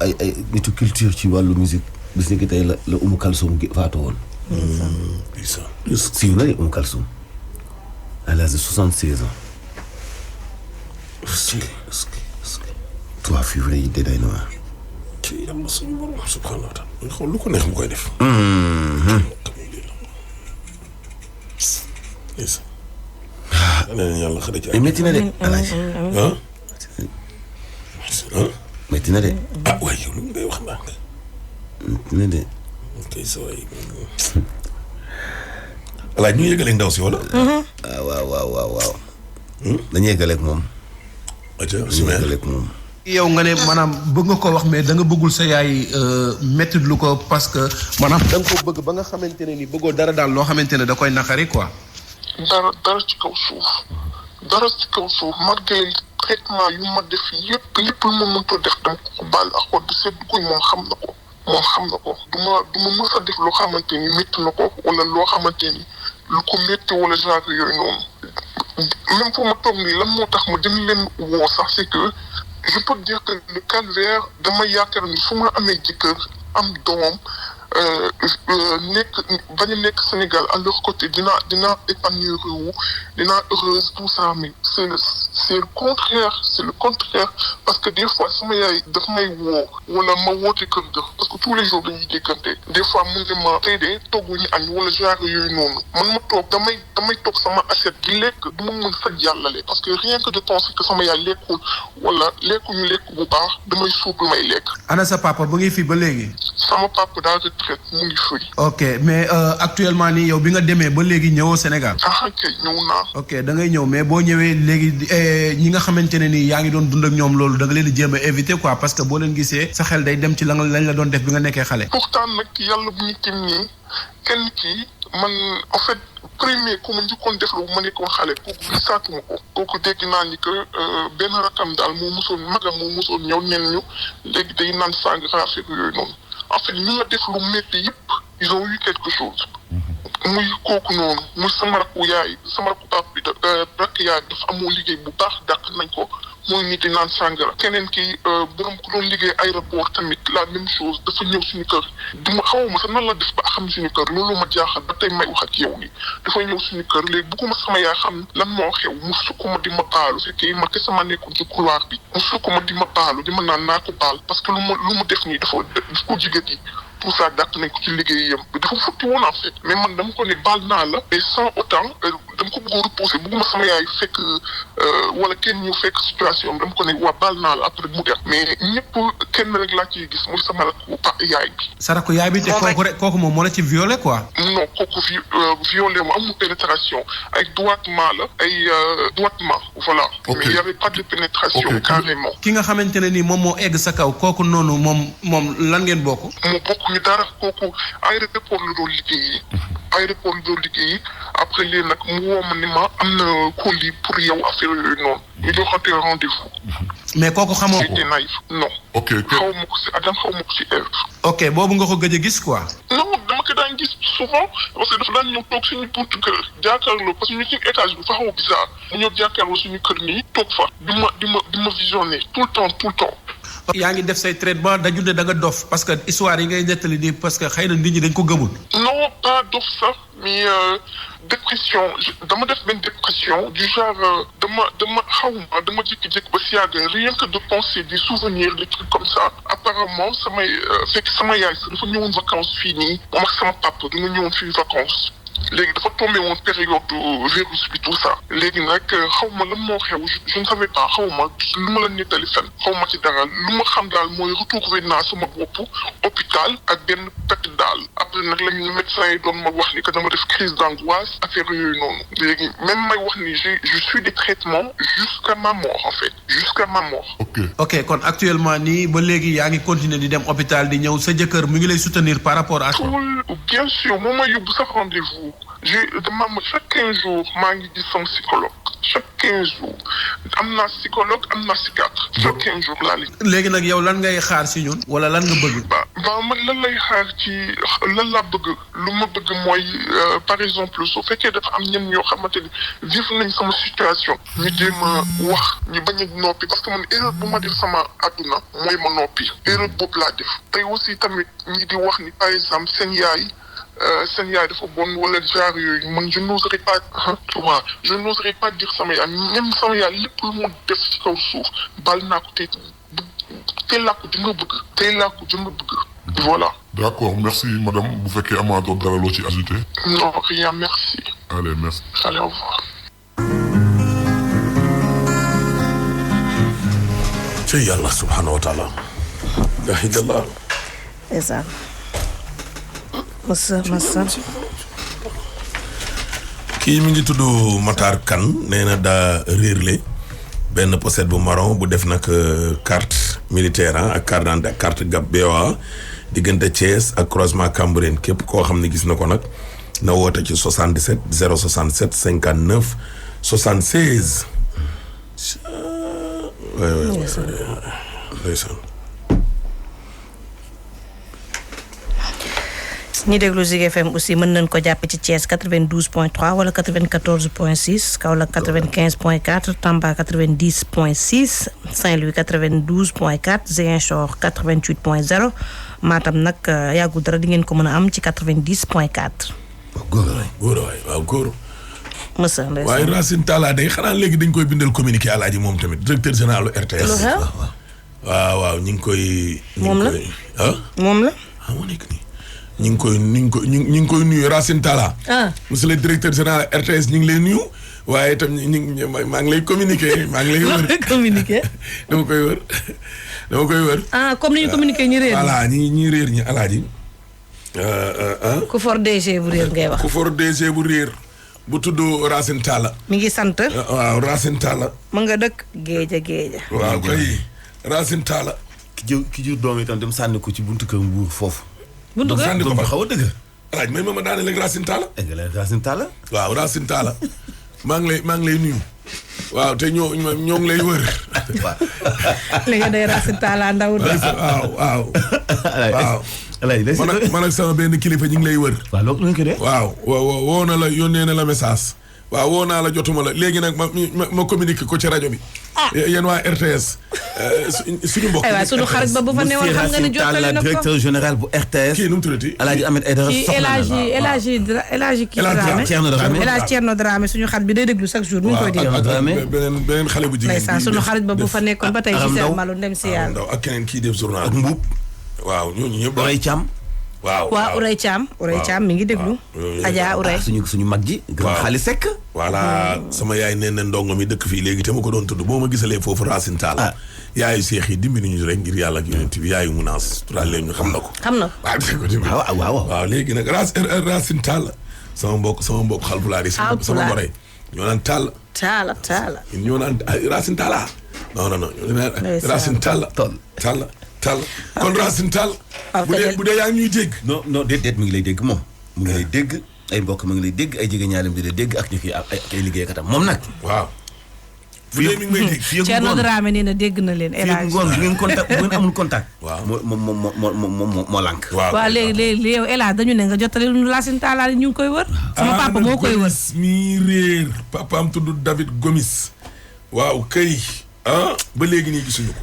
ay nitu culture ci wàllu musique bis ni ki tey la Umu Kalsum gi faatu woon. siiw na de Umu Kalsum à l'âge de 76 ans. 3 février de day na waar. ci yàlla suñu borom subhanahu wa taala xool lu ko neex mu koy def. yàlla xëy na ci métti na de Alaaji. métti na de. waaye yow lu ngay wax ndànk. métti na de. kay sa waay. Alaaji ñu yëgaleeg ndaw si wala. waaw. dañuy yëgaleeg moom. dañuy yëgaleeg moom. yow nga ne maanaam bëgg nga ko wax mais da nga bëggul sa yaay métti lu ko parce que maanaam da nga ko bëgg ba nga xamante ne ni bëggoo dara daal loo xamante ne da koy naqari quoi. dara ci kaw suuf malgré traitement yu ma def yëpp lu ma mënta def dama ko baal ak xol du sedd guy moom xam na ko du ma mës a def loo xamante ni métti na ko wala loo xamante ni lu ko métti wala genre yooyu noonu même fu ma toog nii lan moo tax ma dem leen woo sax c'est que je peux dire que le calvaire dama yaakaar ni su ma amee jëkkër am doom bañ a nekk Sénégal à leur côté dinaa épanouir wu dinaa heureuse tout ça mais c'est le contraire parce que des fois sama yaay daf may woo wala ma woote kër ga parce que tous les jours dañuy déggante des fois mu ne ma tey de togguñu añ wala genre yooyu noonu man ma toog damay toog sama assiette di lekk du ma mën fa jàllale parce que rien que de penser que sama yaay lekkul wala lekkuñu lekk bu baax damay suub lu may lekk. ana sa papa ba ngi fi ba léegi. sama papa daal retraite mu ngi fii. ok mais actuellement nii yow bi nga demee ba léegi ñëwoo Sénégal. kay ñëw naa. ok da ngay ñëw mais boo ñëwee léegi ñi nga xamante ne nii yaa ngi doon dund ak ñoom loolu da nga leen di jéem a éviter quoi parce que boo leen gisee sa xel day dem ci lañ la doon def bi nga nekkee xale. pourtant nag yàlla bu ñu tim nii kenn kii man en fait premier ku ma njëkkoon def lu ma nekkoon xale kooku gisaatuma ko kooku dégg naa ni que benn rakam daal magam moo mosoon ñëw neen ñu léegi day naan sàng rafet yooyu noonu en fait ñu nga def lu métti yëpp ils ont eu quelque chose muy kooku noonu muy sama rakku pap bi rakk yaay dafa amoo liggéey bu baax dàq nañ ko mooy nit di naan sàngara keneen ki borom ku doon liggéey aéroport tamit la même chose dafa ñëw suñu kër duma xawma sax nan la def ba xam suñu kër loolu ma jaaxal ba tey may wax ak yow ni dafa ñëw suñu kër léegi bugguma sama yaay xam lan moo xew mu sukk ma di ma baalu fekkee ma kese ma nekkoon ci couloir bi mu sukk ma di ma baalu di ma naan naa ko baal parce que lu mu def nii dafa ko jigéen yi pour ça dàq nañ ko ci liggéeyam dafa futti woon en fait mais man dama ko ne baal naa la mais sans autant dama ko bëgg a repousser bëgguma sama yaay fekk wala kenn ñu fekk situation dama ko ne waa baal naa la après mu dem mais ñëpp kenn rek laa ciy gis muy sama rakku yaay bi. sa rakku yaay bi te kooku moom moo la ci violé quoi. non kooku violé mu amul pénétration ay doigtement la ay doigtement voilà. mais il y avait pas de pénétration carrément. ki nga xamante ne ni moom moo egg sa kaw kooku noonu moom lan ngeen bokk. mu bokk ñu dara kooku aéroport la doon liggéeyi. aéroport la doon liggéeyi après léegi nag mu woo ma ni ma am na colis pour yow affaire yooyu noonu. ñu joxante rendez-vous. mais kooku xamoo ko. c'était naïf non. ok xaw ma ko si Adam xaw ma ko si Eve. ok boobu nga ko gëj a gis quoi. non dama ko daan gis souvent parce que dafa daan ñëw toog suñu buntu kër jàkkaarloo parce que ñu ci étage bi fa xaw a bizarre mu ñëw jàkkaarloo suñu kër nii toog fa di ma visionner tout le temps. yaa ngi def say traitement dañu ne da nga dof parce que histoire yi ngay nettali nii parce que xëy na nit ñi dañ ko gëmul. non pas dof sax mais dépression dama def benn dépression du genre dama jékki-jékki ba si yàgg rien que de penser des souvenirs des trucs comme ça apparemment fekk sama yaay sax dafa ñëwoon vacances fii nii moom ak sama papa dina ñëwoon fii vacances. léegi dafa tombé woon période virus bi tout ça léegi nag xaw ma lan moo xew je ne savais pas xaw ma lu ma la nettali fen xaw ma ci dara lu ma xam daal mooy retrouvé naa sama bopp hôpital ak benn pet daal après nag lañu médecin yi doon ma wax ni que dama def crise d'angoisse affaire yooyu noonu léegi même may wax ni je suis des traitements jusqu'à ma mort en fait jusqu'à ma mort. ok kon actuellement nii ba léegi yaa ngi continuer di dem hôpital di ñëw sa jëkkër mu ngi lay soutenir par rapport à. bien sûr moom ma yóbbu sax rendez-vous. chaque 15 jours maa ngi gis sama psychologue chaque 15 jours am naa psychologue am naa psychiatre chaque 15 jours laa léegi nag yow lan ngay xaar si ñun wala lan nga bëgg. ba man lan lay xaar ci lan laa bëgg lu ma bëgg mooy par exemple su fekkee dafa am ñenn ñoo xamante ni vivre nañ sama situation ñu jéem a wax ñu bañ a noppi parce que man erreur bu ma def sama àdduna mooy ma noppi erreur boobu laa def tey aussi tamit ñi di wax ni par exemple seen yaay dafa bon wala genre yooyu man je n'oserais pas je n'oserais pas dire sama yaay même sama yaay lépp lu mu def ci kaw suuf bal naa ko tey laa ko jëm bëgg voilà. d'accord merci madame bu fekkee amaatoo dara loo ci ajouté. non rien merci. allez merci. allez au revoir. ci yàlla subhanahu wa taala. la ilaha illallah. ndeysaan. masa kii mi ngi tudd Matar Kane nee na daa réerle benn pochette bu marron bu def nag carte militaire ak carte d'identité carte gab BOA diggante Thiès ak croisement Cambérène képp koo xam ne gis na ko nag na woote ci 77 067 59 76. ndeysaan. ñi déglu Zik FM aussi mën nañ ko jàpp ci Thiès 92.3 wala 94.6 Kaolack 95.4 Tamba 90.6 Saint-Louis 92.4 Ziguinchor 88.0 Matam nag yàggul dara di ngeen ko mën a am ci 90.4. waaw góor. Moussa Ndeye waaye Racine Talla day xanaa léegi dañ koy bindal communiqué alaaji moom tamit directeur général RTS. waaw ñu ngi koy. moom la moom la. moo nekk nii. ñu ngi koy nuyu Racine Talla. monsieur le directeur général RTS ñu ngi lay nuyu waaye itam maa ngi lay communiquer maa ngi lay wër. communiquer. dama koy wër. comme ni ñu communiquer ñi réer. voilà ñi réer ñi alaaji. ku for DG bu réer ngay wax. ku for DG bu réer bu tudd Racine Talla. mi ngi sant. waaw Racine Talla. ma nga dëkk géeja. waaw kay Racine Talla. ki jur doom itam dem sànni ko ci buntu kër Mbuur foofu. buntu kër sànni ko ba xaw a dëgg. alaaj may ma daane léegi Racine Talla. Racine Talla. waaw Racine Talla maa ngi lay nuyu. waaw te ñoo ngi lay wër. li nga day Racine Talla ndaw. waaw. alaaj man ak sama benn kilifa ñu ngi lay wër. waaw loolu lañ ko dee. waaw woo na la yónnee na la message. waaw woo naa la jotuma la léegi nag ma communiqué ko ci rajo bi. yéen waa RTS. suñu mbokk aywa suñu xarit ba bu fa newoon xam nga ni jottali na ko directeur général bu RTS. kii nu mu tuddati. Alaaji Ahmed Aïdara soxna la El Hadji Thierno Dramé suñu xarit bi day déglu chaque jour. mu ngi koy déglu beneen xale bu jigéen. ndeysaan suñu xarit ba bu fa nekkoon ba tey ci seen malu ndem si yàlla. ak keneen kii def journal ak Mbuub. waaw ñooñu ñëpp. Boy Thiam. waaw waa Ourey Thiam. Ourey Thiam mi ngi déglu. Adja Ourey. suñu mag ji. waaw xaalis sekk. voilà sama yaay nee na ndongo mi dëkk fii léegi te ma ko doon tudd boo ma gisalee foofu Racine Talla. yaayu seex yi dimbali ñu rek ngir yàlla ak yonent bi yaayu munaas tural leen ñu xam na ko. xam na ko. waaw léegi nag Racine Talla. sama mbokk xalpulaar yi. sama mbore ñoo naan Talla. Talla. ñoo naan Racine Talla. non. Racine Talla. Talla. kon Racine Talla. bu dee yaa ngi ñuy dégg. non déet mi ngi lay dégg moom. mu ngi lay dégg ay mbokk mu ngi lay dégg ay jigéen ñaareem di la dégg ak ñu kii ak ay liggéeykatam moom nag. waaw. bu dee mi ngi may dégg. Thierno Dramé nee na dégg na leen. fii ngoon bu ngeen contact bu ngeen amul contact. waaw moo lànk. waaw léegi yow El Hadj dañu ne nga jottali Racine Talla ñu ngi koy wër. sama papa moo koy wër. mi réer papaam tudd David Gomis. waaw kay. ba léegi nii gisuñu ko.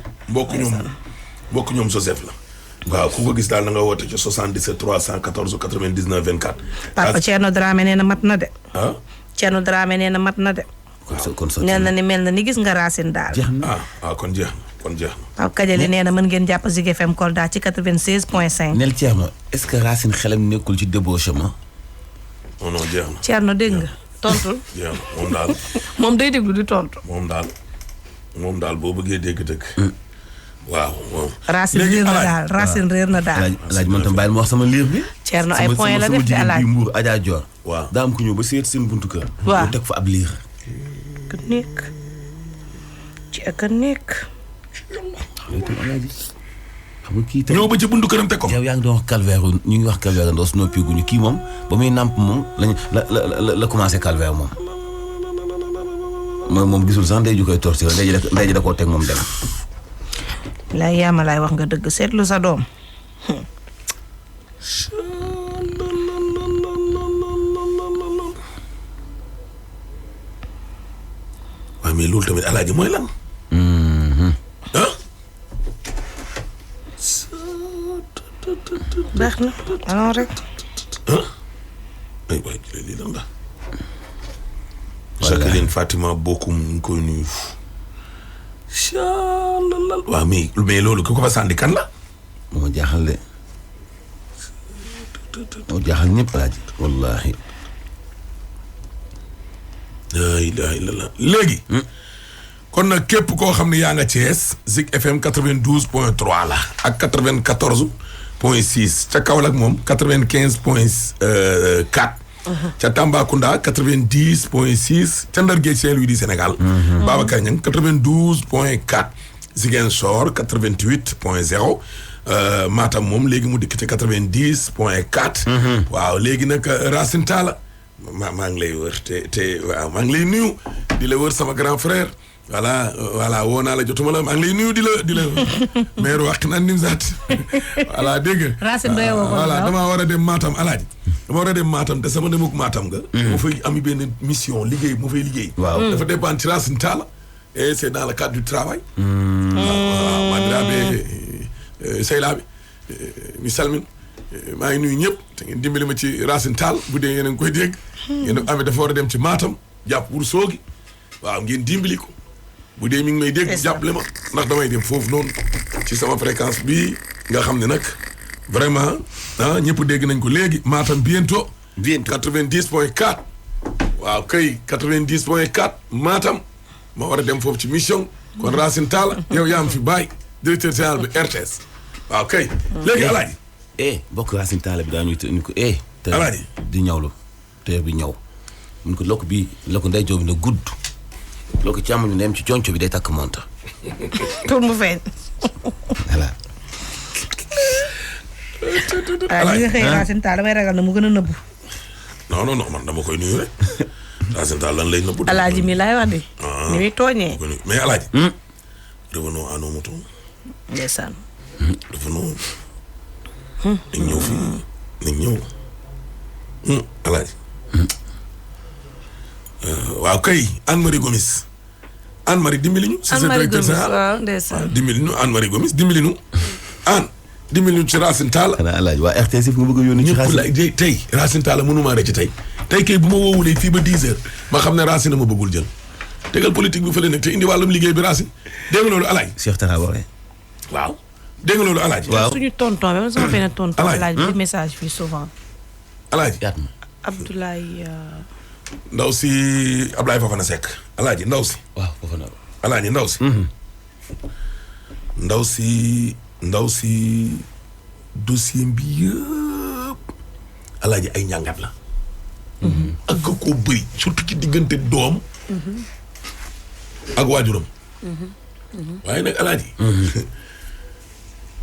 mbokk ñoom Joseph la. waaw ku ko gis daal na nga woote ci 77 314 99 24. papa Thierno Dramé nee na mat na de. Thierno Dramé nee na mat na de. kon nee na ni mel na ni gis nga Racine daal. kon jeex na. waaw Kajali nee na mën ngeen jàpp Zik FM Kolda ci 96.5. nel Thierno est-ce que Racine xelam nekkul ci débauchement. non jeex na. Thierno dégg nga tontul. jeex na moom daal. moom day déglu di tontu. moom daal boo bëggee dégg dëgg. waaw. Racine réer na daal. laaj man tam bàyyil ma wax sama liir bi. Thierno ay point la def ci alaaj sama Mbuur Adja Dior. waaw daa am ku ñëw ba seet seen buntu kër. waaw mu teg fa ab liir. ka nekk. xam nga kii tam ñëw ba ci buntu këram teg ko. yow yaa ngi doon wax calvaire ñu ngi wax calvaire ndox noppi guñu kii moom ba muy nàmp moom la commencé calvaire moom. moom gisul sax ndey ju koy torture ndey ji da koo teg moom dem. laay yaama laay wax nga dëgg seetlu sa doom. waaw mais loolu tamit alaaji mooy lan. baax na alors rek. ay waay lii lan la. Jacqueline Fatima Bokum ñu ngi koy nuyu. waaw mais loolu ku ko fa sànni kan la. moo jaaxal de moo jaaxal ñëpp alaaji wallaahi. la ilaha illallah léegi. kon nag képp koo xam ne yaa nga Thiès Zik FM 92.3 la ak 94.6 ca Kaolack moom 95.4. ca Tambacounda 90.6 ca Ndar Géej Saint-Louis du Sénégal. Babacar Niang 92.4. Ziguinchor 88.0. Matam moom léegi mu dikk ci 90.4. waaw léegi nag Racine Talla maa ngi lay wër te waaw maa ngi lay nuyu di la wër sama grand frère. voilà woo naa la jotuma la maa ngi lay nuyu di la maire wax naan Nimzaat voilà dégg nga. Racine doy woo voilà damaa war a dem Matam alaaji. dama war a dem Matam te sama demuk Matam nga. ma fay ami benn mission liggéey ma fay liggéey. waaw dafa dépendre ci Racine Talla et c'est dans le cadre du travail. waaw Madrabe Seylaabi mi salmin maa ngi nuyu ñëpp te ngeen dimbali ma ci Racine Talla bu dee yéen a ngi koy dégg. ngeen ami dafa war a dem ci Matam jàpp pour soogi waaw ngeen dimbali ko. bu dee mi ngi may dégg jàppale ma ndax damay dem foofu noonu ci sama fréquence bi nga xam ne nag vraiment ñëpp dégg nañ ko léegi Matam bientôt 90.4 waaw kay 90.4 Matam ma war a dem foofu ci mission kon Racine Talla yow yaa am fi bàyyi directeur général bi RTS waaw kay léegi alaaji bokk Racine Talla bi daa ñu ko alaaji di ñawlu te bi ñëw mun ko lokk bi lokk ndey joobi na gudd loo ko càmm ñu dem ci conco bi day takk monta pour mu feeñ. voilà. waaw li nga xëy Racine Talla damay ragal na mu gën a nëbbu. non man dama koy nuyu rek Racine Talla lan lay nëbbu. alaaji mi laay wax de. ni muy tooñee. mais alaaji. revenons à nos moutons. ndeysaan. revenons. nañ ñëw fii nañ ñëw. alaaji. waaw kay Anne-Marie Gomis Anne-Marie dimbali ñu. Anne-Marie Gomis waaw ndeysaan dimbali ñu Anne-Marie Gomis dimbali ñu. dimbali ñu ci Racine Talla. xanaa Alaaji waa RTS nga bëgg a yónni ci Racine. ñëpp la tey Racine Talla mënumaa rëcc tey kay bu ma woowulee fii ba 10 heures ma xam ne Racine ma bëggul jël tegal politique bi fële nag te indi wàllum liggéey bi Racine dégg nga loolu Alaaji. Cheikh Tara waxee. waaw dégg nga loolu alaaji. waaw suñu tonton bi sama benn tonton. Alaaji. laaj bi message fii souvent. alaaji. yaat ma. Abdoulaye. ndaw si Ablaye Fofana Seck alaaji ndaw si. waaw foofu na. alaaji ndaw si. ndaw si dossier bi yëpp alaaji ay njàngat la. ak koo bëri surtout ci diggante doom. ak waajuram. waaye nag alaaji.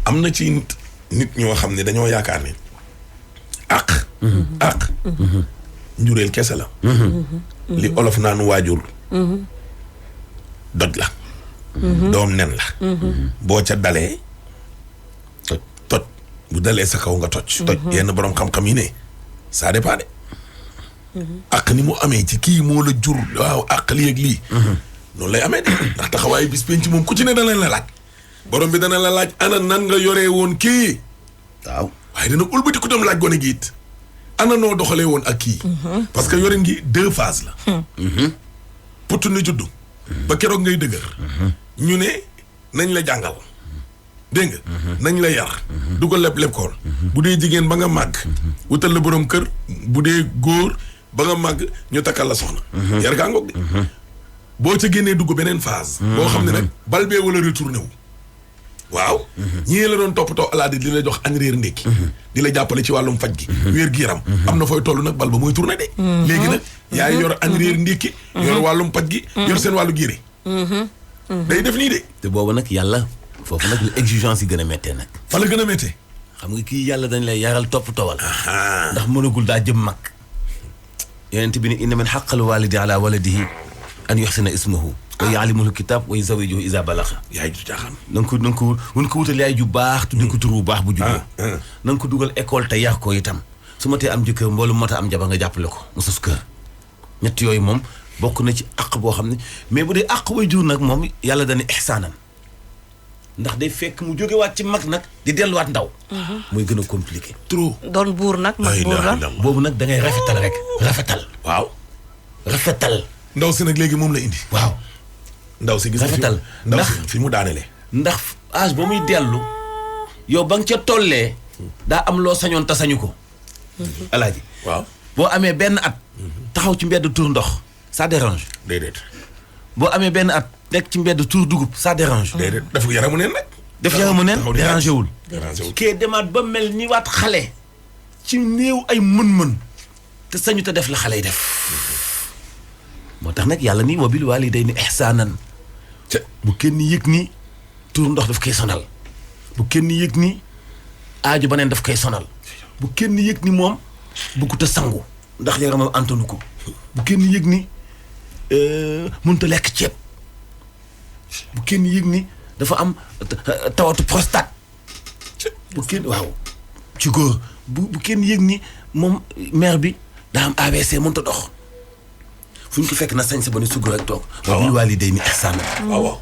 am na ci nit ñoo xam ne dañoo yaakaar ne ak njureel kese la. li olof naan waajur. doj la. doom nen la. boo ca dalee toj bu dalee sa kaw nga toj. yenn borom xam-xam yi ne ça dépend de. ak ni mu amee ci kii moo la jur waaw ak lii ak lii. noonu lay amee de ndax taxawaayu bis penc moom ku ci ne dana la laaj. borom bi dana la laaj ana nan nga yoree woon kii. waaw waaye dana ulbati ku dem laaj gone gi it. ana noo doxalee woon ak kii. parce que yorin gi 2 phases la. putu ni juddu. ba keroog ngay dëgër. ñu ne nañ la jàngal. dégg nga. nañ la yar. dugal leb kool. bu dee jigéen ba nga màgg. wutal la borom kër bu dee góor ba nga màgg ñu takkal la soxna. yar gaa ngoog de. boo ca génnee dugg beneen phase. boo xam ne nag bal bee wala retourné wu. waaw. ñii la doon toppatoo alaadi di la jox añ réer ndékki. di la jàppale ci wàllum faj gi. wér gi yaram. am na fooy toll nag bal ba mooy tourné de. léegi nag yaay yor añ réer ndékki. yor wàllum faj gi. yor seen wàllu giire. day def nii de. te boobu nag yàlla foofu nag exigence yi gën a méttee nag. fa la gën a méttee. xam nga kii yàlla dañ lay yaral toppatoowal. ndax mënagul daa jëm mag. yonent bi ni inna min haqqil walidi ala waladihi an yuhsina ismahu wa ya'limuhu kitab wa yuzawijuhu iza balagha. yaay ju jaaxaan. na nga ko wutal yaay ju baax. tudde ko tur bu baax bu juddoo. na nga ko dugal école te yar ko itam. su ma tee am jëkkër mboolu moo tax am jabar nga jàppale ko mu sos kër. ñett yooyu moom bokk na ci àq boo xam ne mais bu dee àq way jur nag moom yàlla dañuy ihsaanan ndax day fekk mu jógewaat ci mag nag di delluwaat ndaw. muy gën a compliqué. trop. doon buur nag mag buur la. boobu nag da ngay rafetal rek rafetal. waaw. rafetal. ndaw si nag léegi moom la indi. waaw. ndaw si gis nga rafetal ndaw si fi mu daanele. ndax âge ba muy dellu yow ba nga ca tollee daa am loo sañoon te sañu ko. alaaji. waaw boo amee benn at. taxaw ci mbedd tur ndox ça dérange. déedéet. boo amee benn at nekk ci mbedd tur dugub ça dérange. déedéet def yaramu neen nag. def yaramu neen dérangé wul. dérangé wul. kee demaat ba mel ni waat xale. ci néew ay mën-mën te sañu te def la xale yi def. moo tax nag yàlla ni wa bil waalidayni ihsaanan. bu kenn yëg ni tur ndox daf koy sonal. bu kenn yëg ni aaju ba neen daf koy sonal. bu kenn yëg ni moom bëggut a sangu ndax yaramam antanu ko. bu kenn yëg ni mënut a lekk ceeb. bu kenn yëg ni dafa am tawatu prostate. bu kenn waaw ci góor bu kenn yëg ni moom mère bi daa am AVC mënut a dox. fu ñu ko fekk na sañ sa ba ni sugg rek toog. waaw bil waalidayni ihsaanan. waaw.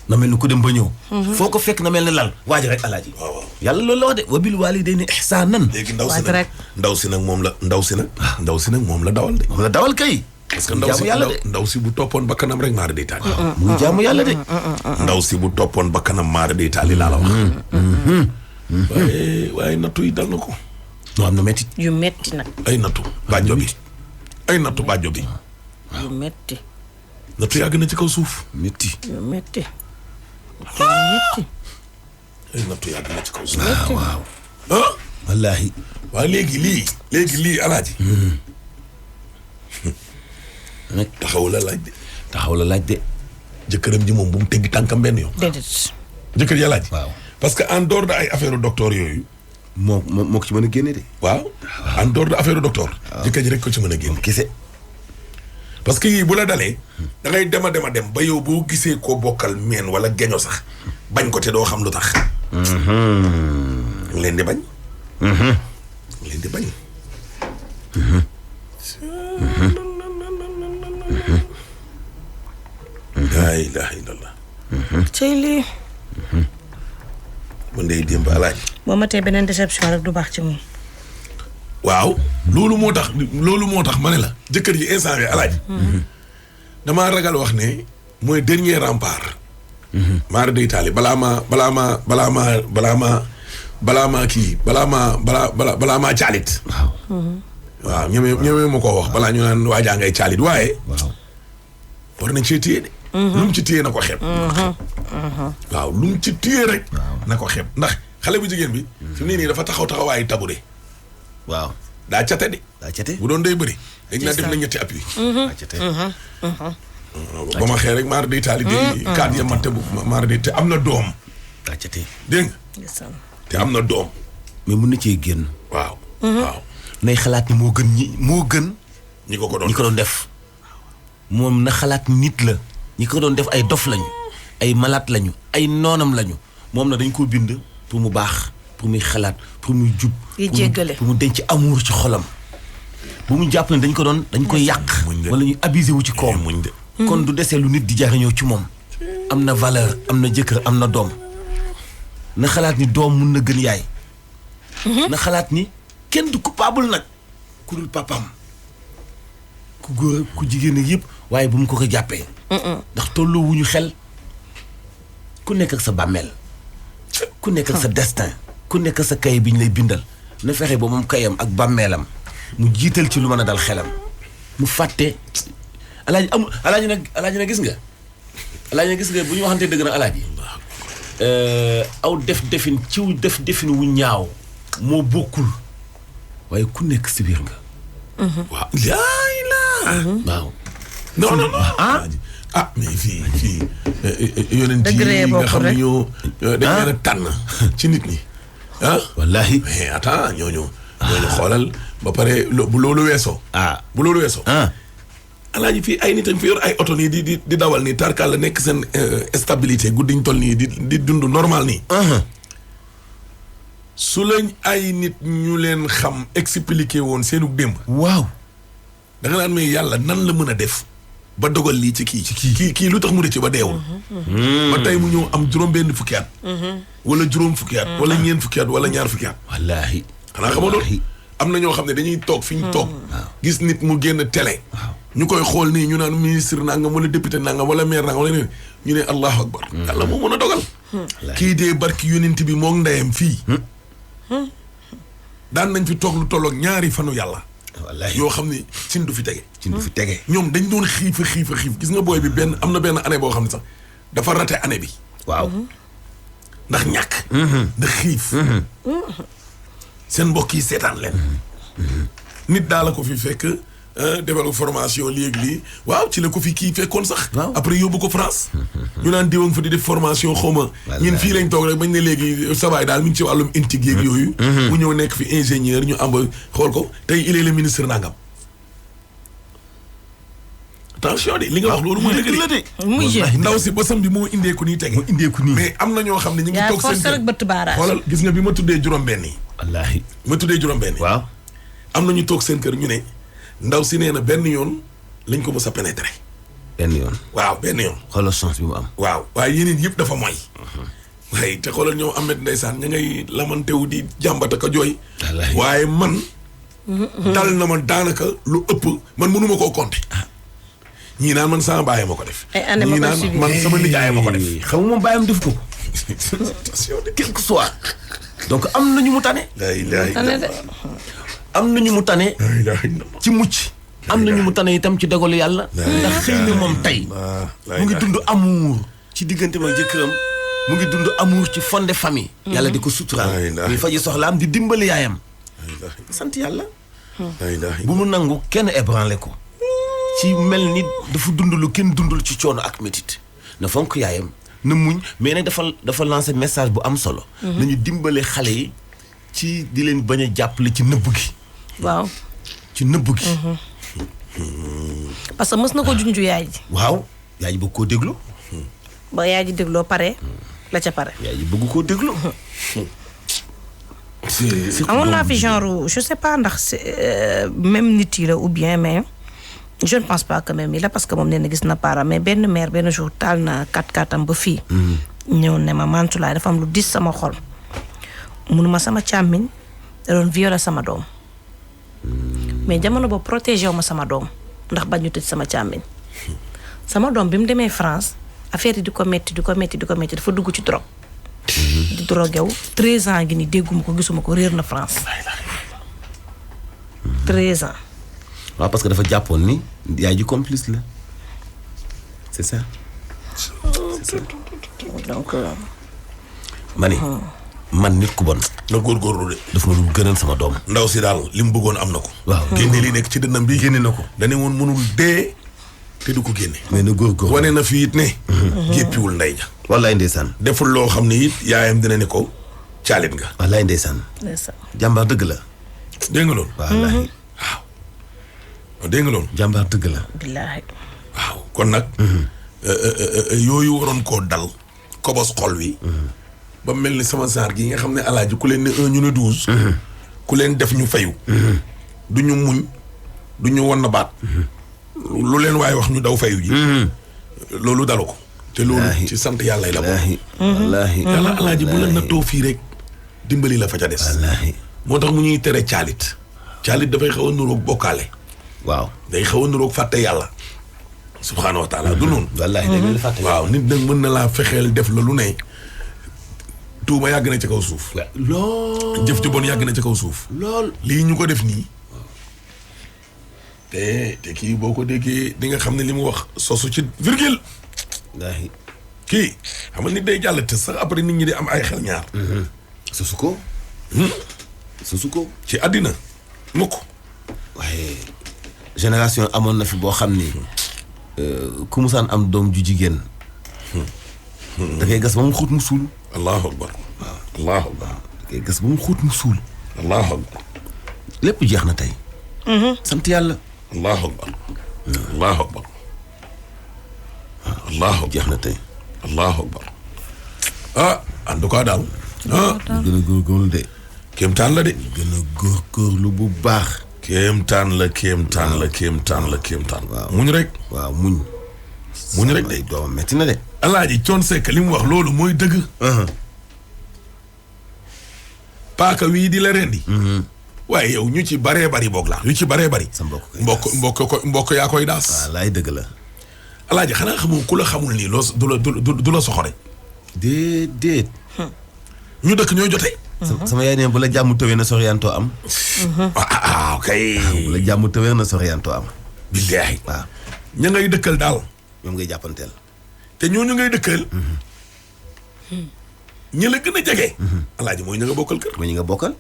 na mel ni ku dem ba ñëw. foo ko fekk na mel ni lal waaj rek alaaji. waaw. yàlla loolu la wax de wa bil waalidayni ihsaanan. léegi ndaw si nag moom la ndaw si nag moom la dawal de. moom la dawal kay. parce que ndaw si bu toppoon bakkanam rek maara day taali. mu ngi jaamu yàlla de. ndaw si bu toppoon bakkanam maara day taali laa la wax. waaye nattu yi dal na ko. noo am na métti. yu metti nag. ay nattu bàjjo bi. ay nattu bàjjo bi. yu metti. nattu yàgg na ci kaw suuf. métti. yu metti. ay nattu yàgg na ci kaw suuf. waaw. ah. wallaahi. waaye léegi lii alaaji. nag taxaw la laaj de. taxaw la laaj de. jëkkëram ji moom bu mu teggi tànkam benn yoon. déedéet. jëkkër ja laaj. waaw parce que en dehors de ay affaire docteur yooyu. moo ko ci mën a génne de. waaw en dehors de affaire docteur. jëkkër ji rek ko ci mën a génne. kese. parce que yii bu la dalee. da ngay dem ba yow boo gisee koo bokkal meen wala geño sax bañ ko te doo xam lu tax. leen di bañ. leen di bañ. laa ilaaha illallah. cey lii. man day démb alaaj. boo matee beneen déception rek du baax ci moom. waaw loolu moo tax ma ne la jëkkër ji instant bi alaaj. damaa ragal wax ne mooy dernier rempart maara day taali balaa maa caalit. waaw ñeme ma koo wax balaa ñu naan waajaa ngay caalit waaye. war nañ cee téye de. lu mu ci téye na ko xeeb. waaw lu mu ci téye rek. na ko xeeb ndax xale bu jigéen bi. fi mu ne nii dafa taxawaayu tabure. waaw daa cate de. bu doon day bëri. léegi nag def na ñetti appui. daa cate. ba ma xëy rek maar day taali de. kaat ya mante bu maar day te am na doom. daa cate. dégg nga. te am na doom. mais mun na cee génn. waaw. nay xalaat ni moo gën. ñi ko doon def. moom na xalaat nit la. ñi ko doon def ay dof lañu. ay malade lañu. ay noonam lañu. moom na dañ koo bind pour mu baax pour muy xalaat pour muy jub. pour mu denc amour ci xolam. bu mu jàpp ne dañ koy yàq. wala ñu abusé wu ci kawam. kon du desee lu nit di jariñoo ci moom. am na valeur am na jëkkër am na doom. na xalaat ni doom mun na gën yaay. na xalaat ni kenn du coupable nag ku dul papaam ku góor ku jigéen ak yëpp waaye bu mu ko jàppee. ndax tolloo wuñu xel ku nekk ak sa bàmmeel ku nekk ak sa destin ku nekk ak sa kay bi ñu lay bindal na fexe ba moom kayam ak bàmmeelam mu jiital ci lu mën a dal xelam mu fàtte alaaji nag gis nga bu ñu waxantee dëgg na alaaji aw defin wu ñaaw moo bokkul waaye ku nekk si biir nga. waaw laay la. waaw. non mais fii yonent yi nga xam ne ñoo dañ leen a tànn ci nit ñi wallaahi. mais attends ñooñu xoolal ba pare bu loolu weesoo. bu loolu weesoo. alaaji fii ay nit a fi yor ay oto nii di dawal nii tarkal la nekk seen stabilité guddiñ toll nii di dund normal nii. su lañ ay nit ñu leen xam expliqué woon seenu démb. waaw. da nga naan mais yàlla nan la mën a def ba dogal lii ci kii lu tax mu rëcc ba deewul. ba tey mu ñëw am juróom-benn fukki at. wala juróom fukki at. wala ñeent fukki at wala ñaar fukki at. wallaahi. xanaa xam nga loolu am na ñoo xam ne dañuy toog fi ñu toog. gis nit mu génn télé. ñu koy xool nii ñu naan ministre nangam wala député nangam wala maire nangam wala ñu ne allahu akbar. yàlla moo mën a dogal. kii dee barki yonent bi moog ndeyam fii. daan nañ fi toog lu tolloog ñaari fanu yàlla. wallaahi yoo xam ne cin du fi tege. ñoom dañ doon xiif gis nga booy bi am na benn année boo xam ne sax dafa raté année bi. waaw. ndax ñàkk. ndax xiif. seen mbokk yi seetaan leen. nit daal la ko fi fekk defal ko formation léegi lii waaw ci la ko fi kii fekkoon sax. après yóbbu ko France. ñu naan diwang fa di def formation xaw ma. ñun fii lañ toog rek bañ ne léegi sabaay daal mi ngi ci wàllum intique yeeg yooyu. mu ñëw nekk fi ingénieur ñu am xool ko tey il est le ministre nangam. attention de li nga wax loolu mooy dëgg la de. ndaw si bosam bi moo indeeku nii tege. mais am na ñoo xam ne ñu ngi toog seen kër xoolal gis nga bi ma tuddee juróom-benn yi. wallaahi. ma tuddee juróom-benn yi. waaw. am na ñu toog seen kër ñu ne ndaw si nee na benn yoon lañ ko mës a pénétrer. benn yoon. waaw benn yoon. xoolal chance bi mu am. waaw waaye yeneen yëpp dafa mooy. waaye te xoolal ñoom Ahmed ndeysaan ña ngay lamantewu di jàmbata ka jooy. waaye man. dal na ma daanaka lu ëpp man mënuma koo compter. ñii naan man sama baay ma ko def. ñii naan man sama nijaay ma ko def. xam nga moom baayam def ko. attention de quel que soit. donc am na ñu mu tane. am na ñu mu tane. ci mucc. am na ñu mu tane itam ci dogalu yàlla. ndax xëy na moom tey. mu ngi dund amour ci diggante ma jëkkëram. mu ngi dund amour ci fondé famille. yàlla di ko suturaal. muy faji soxlaam di dimbali yaayam. sant yàlla. bu mu nangu kenn ébranlé ko. ci mel ni dafa dund lu kenn dundul ci coono ak métit na fonk yaayam na muñ mais nag dafa lancé message bu am solo. nañu dimbale xale yi ci di leen bañ a jàppale ci nëbb gi. waaw. ci nëbb gi. parce que mës na ko junju yaay ji. waaw yaay ji bëgg koo déglu. ba yaay ji dégloo pare la ca pare. yaay ji bëgg koo déglu. amoon naa fi genre je sais pas ndax même nit yi la ou bien mais. je ne pense pas que même la parce que moom nee na gis na para mais benn mère benn jour taal na 4x4 am ba fii. ñëw ne ma Mantoulaye dafa am lu dis sama xol. munuma sama càmmiñ da doon violer sama doom. mais jamono boobu protégé wu ma sama doom ndax bañ ñu tëj sama càmmiñ. sama doom bi mu demee France affaire yi di ko metti dafa dugg ci drogue. di drogué wu 13 ans gi ni dégguma ko gisuma ko réer na France. 13 ans. waaw parce que dafa jàppoon ni yaay ji complice la c'est ça. donc. ma ni man nit ku bon. na góorgóorlu de. daf ma dul gënal sama doom. ndaw si daal li mu bëggoon am na ko. waaw génne li nekk ci dënnam bi. génne na ko. dane woon mënul dee te du ko génne. mais na góorgóorlu wane na fi it ne. géppiwul ndey ja. wallaay ndeysaan. deful loo xam ne it yaayam dina ne ko caalit nga. wallaay ndeysaan. jàmbaar dëgg la. dégg nga loolu. wallaahi. waaw dégg nga loolu. jàmbaar dëgg la. billaahi. waaw kon nag. yooyu waroon koo dal. kobos xol wi. ba mel ni sama saar gi nga xam ne alaaji ku leen ne 1 ñu ne 12. ku leen def ñu fayu. du ñu muñ du ñu wan na baat. lu leen waaye wax ñu daw fayu ji. loolu dalu ko. te loolu ci sant yàlla la bokk. wallaahi. yàlla alaaji bu la nattoo fii rek dimbali la fa ca des. wallaahi. moo tax mu ñuy tere caalit. caalit dafay xaw a nuroog bokkaale. waaw day xaw a nuroog fàtte yàlla. subhaanahu wa taala du noonu. wallaahi dañuy fàtte. waaw nit nag mën na laa fexeel def la lu ne. tuuma yàgg na ci kaw suuf. lool jëf ju bon yàgg na ci kaw suuf. lool lii ñu ko def nii. te kii boo ko déggee di nga xam ne li mu wax sosu ci virgule. wallaahi. kii xam nga nit day jàll te sax après nit ñi di am ay xel ñaar. sosu ko. sosu ko. ci àddina mukk. waaye génération amoon na fi boo xam ni ku musaan am doom ju jigéen. da ngay gas ba mu xóot mu suul. allahu akbar. waaw allahu akbar. da ngay gas ba mu xóot mu suul. allahu akbar. lépp jeex na tey. sant yàlla. allahu akbar. allahu akbar. allahu jeex na tey. allahu akbar. ah en tout cas daal. ah gën a góorgóorlu de. kéemtaan la de. gën a góorgóorlu bu baax. kéemtaan la kéemtaan la kéemtaan la kéemtaan. waaw muñ rek. waaw muñ. muñ rek de. doomam metti na de. alaaji coon sekk li mu wax loolu mooy dëgg. paaka wii di la rendi. waaye yow ñu ci baree bari boog la. ñu ci baree bari. sa mbokk yaa koy daas. waaw laay dëgg la. alaaji xanaa xamul ku la xamul nii loo du la soxore. déedéet. ñu dëkk ñooy jotee. sama yaay ne bu la jàmm tëwee na soriantoo am. ok. bu la jàmm tëwee na soriantoo am. billaahi. waaw ña ngay dëkkal daal. ñoom ngay jàppanteel. te ñooñu ngay dëkkal. ñi la gën a jege. alaaji mooy ña nga bokkal kër. mooy ñi nga bokkal.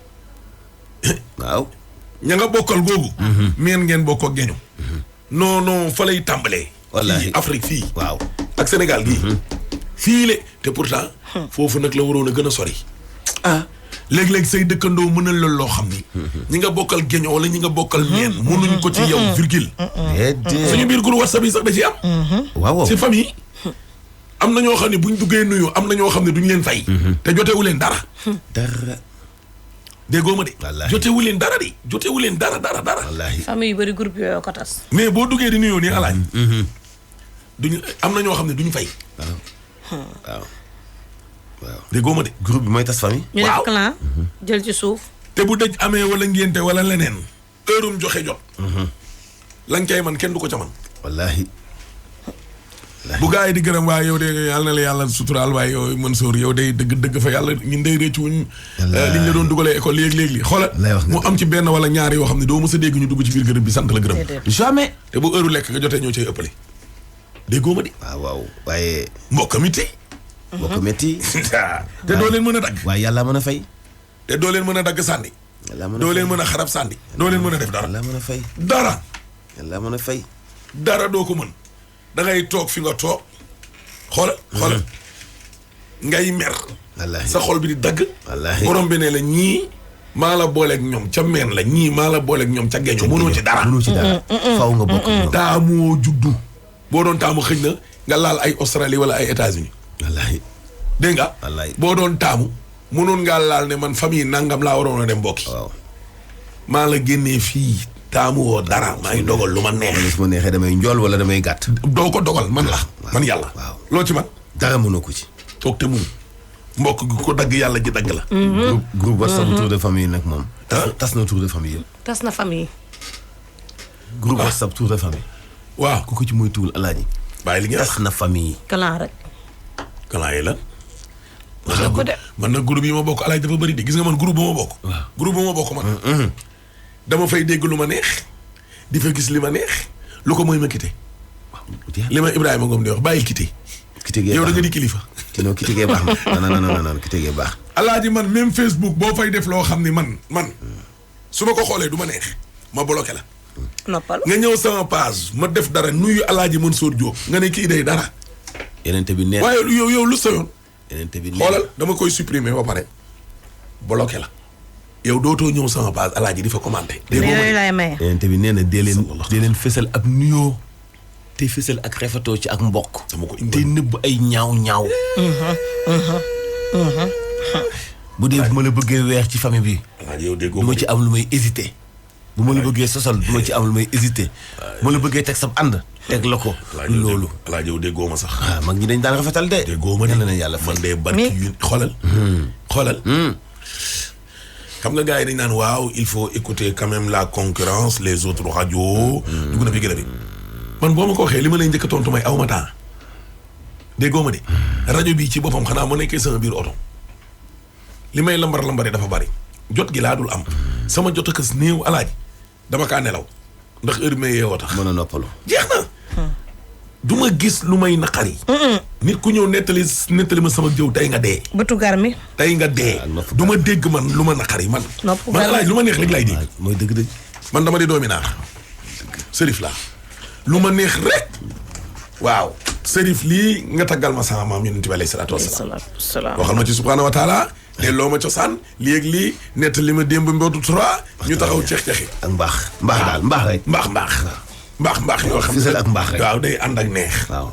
waaw. ña nga bokkal googu. meen ngeen bokk ak geñu. non fa lay tàmbalee. wallaahi fii Afrique fii. waaw ak Sénégal gii. fii le te pourtant. foofu nag la waroon a gën a sori. léeg-léeg say dëkkandoo mënal la loo xam ni. ñi nga bokkal geño wala ñi nga bokkal meen. mënuñ ko ci yow virgule. suñu biir groupe WhatsApp yi sax da ci am. waaw si famille. am na ñoo xam ne buñ duggee nuyu am na ñoo xam ne duñ leen fay. te jotewu leen dara. dara. déggoo ma de. wallaahi jotewu leen dara de jotewu leen dara. wallaahi. famille yu bëri groupe yooyu ko tas. mais boo duggee di nuyoo nii alaaj duñu am na ñoo xam ne duñu fay. waaw. déggoo ma de. groupe bi mooy tas famille. ñu def clan jël ci suuf. te bu dëj amee wala ngénte wala leneen. heurum joxe jot. la nga cay man kenn du ko ca man. wallaahi. bu gaa yi di gërëm waaye yow de yàlla na la yàlla suturaal waaye yow Mansour yow day dëgg fa yàlla ñun day réccu wuñ liñ la doon dugalee école léegi xoolal mu am ci benn wala ñaar yoo xam ne doo mës a dégg ñu dugg ci biir gërëm bi sant la gërëm. jamais. te bu heure lekk nga jotee ñoo cay ëppale. déggoo ma di. waaw waaye. mbokk metti. te doo leen mën a dagg. waaye yàlla mën a fay. te doo leen mën a dagg sànni. doo leen mën a xarab sànni. doo leen mën a def dara. yàlla mën a fay. dara. yàlla mën a fay. dara doo ko mën. da ngay toog fi nga toog. xoolal. ngay mer. wallaahi sa xol bi di dagg. wallaahi borom bi ne la ñii. maa la booleeg ñoom ca meen la ñii maa la booleeg ñoom ca geño mënoo ci dara. faw nga bokk ñoom. taamoo juddu. boo doon taamu xëj na nga laal ay Australie wala ay États-Unis. wallaahi. dégg nga. wallaahi boo doon taamu. mënoon ngaa laal ne man famille nangam laa waroon a dem mbokki. waaw. maa la génnee fii. taamu woo dara maa ngi dogal lu ma neex. su ma neexee damay njool wala damay gàtt. doo ko dogal man la. man yàlla. waaw loo ci man. dara mënoo ko ci. toog te mun. mbokk gi ko dagg yàlla ji dagg la. groupe WhatsApp tour de famille nag moom. tas na tour de famille yëpp. tas na famille. groupe WhatsApp tour de famille. waaw ku ko ci muy tuul alaaji. bàyyi li nga tas na famille. clan rek. clan yi la. ko de. man nag groupe yi ma bokk alaaj dafa bëri de gis nga man groupe ba ma bokk. waaw groupe ba ma bokk man. dama fay dégg lu ma neex. di fa gis li ma neex. lu ko mooy ma quitté. li ma Ibrahima Ngom di wax bàyyil quitté. quitté gee yow baax da nga di kilifa. non quitté gee baax na non quitté gee baax. alaaji man même Facebook boo fay def loo xam ni man su ma ko xoolee du ma neex ma bloqué la. noppal. nga ñëw sama page ma def dara nuyu alaaji Mansour Diop nga ne kii day dara. yeneen bi nee waaye yow lu sa yoon. yeneen bi nee xoolal dama koy supprimer ba pare bloqué la. yow dootoo ñëw sama page alaaji di fa commenté. yooyu laay maye. yeneen bi nee na dee leen fësal ab nuyoo. te fësal ak rafetoo ci ak mbokk. dama ko te nëbb ay ñaaw. bu dee bu ma la bëggee weex ci famille bi. alaaji yow déggoo du ma ci am lu may hésité. bu ma la bëggee sosal du ma ci am lu may hésité. bu ma la bëggee teg sab ànd. teg la ko. loolu alaaji yow déggoo ma sax. ah mag ñi dañ daan rafetal de. déggoo ma de na yàlla man de barki yu xoolal. xam nga gars yi dañ naan waaw il faut écouter quand même la concurrence les autres radios. dugg na fi gën a bi. man boo ma ko waxee li ma lay njëkk a tontu may aw ma temps. déggoo ma de. rajo bi ci boppam xanaa mu nekkee sama biir oto. li may lambar dafa bari. jot gi laa dul am. sama jot ak néew alaaji dama kaa nelaw. ndax heure bi may yeewoo tax. mën a noppalu. jeex na. du ma gis lu may naqari. nit ku ñëw nettali ma sama jëw tey nga dee. bëtu gar mi. tey nga dee. du ma dégg man lu ma naqari man. man alaaji lu ma neex rek lay dégg. mooy dëgg. man dama di doomi naar. sërif laa. lu ma neex rek. waaw. sërif lii nga taggal ma sama maam yonent bi alayhi salaatu wasalaam. waxal ma ci subhaanahu wa taala. delloo ma cosaan lii ak lii nett li ma démb mbootu 3 ñu taxaw ceex-ceexi ak mbaax daal mbaax rek mbaax yoo xam ne ak mbaax rek waaw day ànd ak neex waaw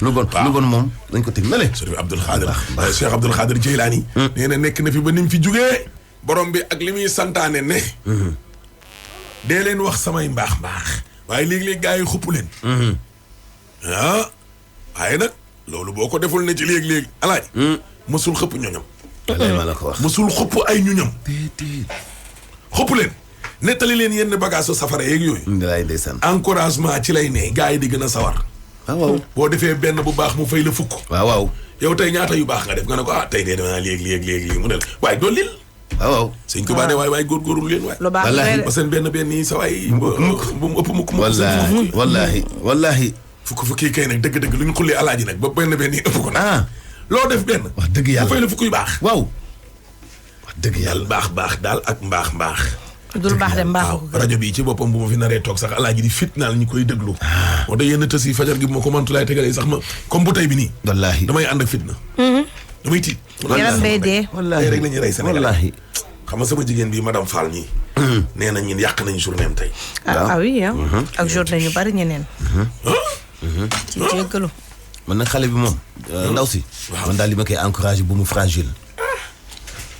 lu bon moom dañ ko teg na le Sëriñ Abdul Xaadir Cheikh Abdul Xaadir Jeylaani nee na nekk na fi ba ni mu fi jugee borom bi ak li muy santaane ne dee leen wax samay mbaax waaye léegi-léegi gars yi xupp leen waaye nag loolu boo ko deful ne ci léegi-léegi alaaj mësul xëpp ñoñam ma la ko wax mësul xëpp ay ñuñam xëpp leen nettali leen yenn bagage su safara yeeg yooyu lay ndeysaan encouragement ci lay ne gars yi di gën a sawar waaw boo defee benn bu baax mu fay la fukk waaw yow tey ñaata yu baax nga def nga ne ko tey dee dama léegi mu ne la waaye dool lil waaw sëñ ko baa ne waay góorgóorlu leen waay lu baax ba seen benn yi sa waay bu mu ëpp mukk wallaahi fukki kay nag dëgg lu ñu xullee alaaji nag ba benn yi ëpp ko nag loo def benn. wax dëgg yàlla fay la fukk yu baax. waaw. wax dëgg yàlla baax daal ak mbaax. dul baax de mbaax ko rajo bi ci boppam bu ma fi naree toog sax alaaji di fitnaal ñu koy déglu. moo tax yenn tës yi fajar gi bu ma ko mantulaay tegalee sax ma comme bu tey bi nii. wallaahi damay ànd ak fitna. damay tiit. yaram bay dee. wallaahi rek la ñuy rey Sénégal. wallaahi xam nga sama jigéen bi madame Fall ñii. nee na ñun yàq nañu journée am tey. ah oui ak journée ñu bari ñeneen. ci jéggalu. man nag xale bi moom. ndaw si. man daal li ma koy encouragé bu mu fragile.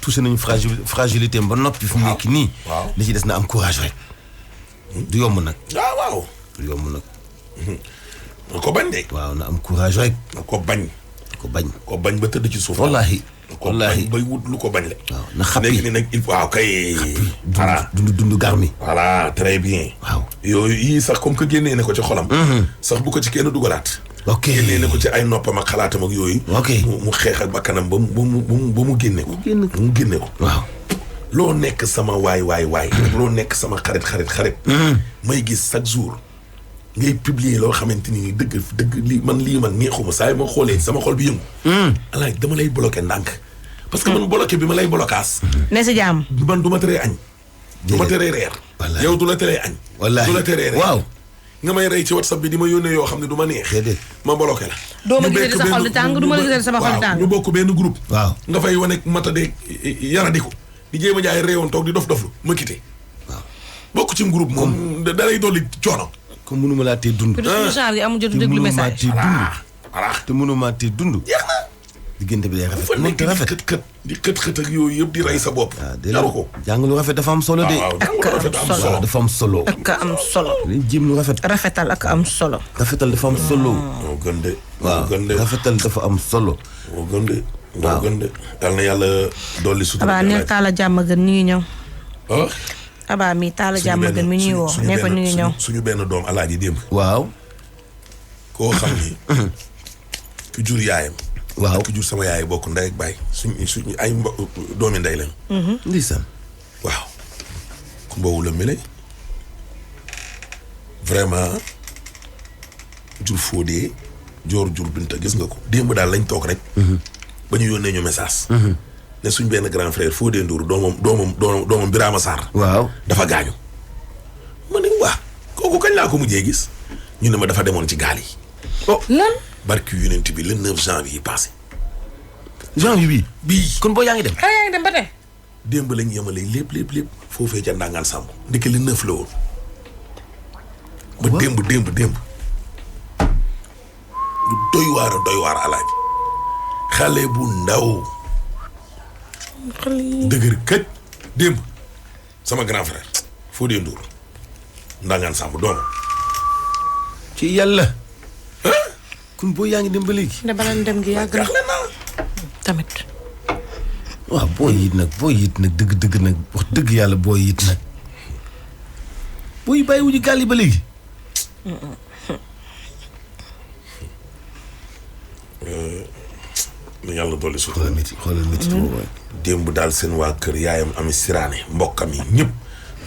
touché nañu fragilité ba noppi fu mu nekk nii. li ci des na am courage rek. du yomb nag. waaw. du yomb nag. na ko bañ de. waaw na am courage rek. na ko bañ. ko bañ ba tëdd ci suuf. wallaahi. wallaahi bay wut lu ko bañ le. waaw na xappi léegi ni nag il faut waaw kay. voilà dund garmi. voilà très bien. waaw yooyu yii sax comme que génnee na ko ci xolam. sax bu ko ci kenn dugalaat. ok génnee na ko ci ay noppam ak xalaatam ak yooyu. ok mu xeex ak bakkanam ba mu génne ko. mu génne ko. waaw. loo nekk sama waay. loo nekk sama xarit. may gis chaque jour ngay publier loo xamante ni dëgg lii man neexuma saa yi ma xoolee sama xol bi yëngu. alaay dama lay bloqué ndànk. parce que man bloqué bi ma lay blocaas. ne si jàmm. man du ma teree añ. du ma teree reer. yow du la teree añ. wallaahi du la teree reer. waaw. nga may rey ci WhatsApp bi di ma yónnee yoo xam ne du ma neex. ma bloqué la. doo ma gisee sa xol di tàng du ma la gisee sama xol di tàng. ñu bokk benn groupe. waaw nga fay wane matade yaradiku di jéem a jaay réewoon toog di dof-doflu ma quitté. waaw bokk ci groupe moom da lay dolli coono. comme mënuma laa tee dund. genre yi amul jotu déglu message. te mënuma tee dund. jeex na. diggante bi day rafet. nekk di xët ak yooyu yëpp di rey sa bopp. jaru ko jàng lu rafet dafa am solo de. dafa am solo. ak am solo. li jëm lu rafet. rafetal ak am solo. rafetal dafa am solo. moo gën de. waaw rafetal dafa am solo. moo gën de. moo gën de. yal na yàlla dolli sutura. abaa ne taala jàmm gën ñu ngi ñëw. ah. abaa mi taala jàmm gën mi ñuy woo ne ko ñu ngi ñëw. suñu benn doom alaaji démb. waaw. koo xam ni. ku jur yaayam. waaw ku jur sama yaay bokk ndey ak baay suñu ay doomi ndey leen. ndeysaan. waaw. ku mboowu la mele vraiment jur Fodé jur Binta gis nga ko démb daal lañ toog rek. ba ñu yónnee ñu message. ne suñ benn grand frère Fodé Ndour doomam Birama Sarr. waaw dafa gaañu. ma ne waa kooku kañ laa ko mujjee gis ñu ne ma dafa demoon ci gaal yi. oh lan. barki yonent bi le 9 janvier passé. janvier bii. kon boo yaa ngi dem. xale yaa ngi dem ba tey. démb lañ yemale lépp foofee ca Ndangaan Samb ndeke le 9 la woon. ba démb. lu doy waar alaaji. xale bu ndaw. dëgër këj. démb sama grand frère Fodé Ndour Ndangaan Samb doomam. ci yàlla. kon boo yaa ngi dem ba léegi. ne bala dem gi yàgg na tamit. waaw boo yit nag dëgg nag wax dëgg yàlla boo yit nag. boo yi bàyyi wuñu gaal yi ba léegi. na yàlla dolli suuf. xoolal métti boobu. démb daal seen waa kër yaayam ami siraane mbokkam yi ñëpp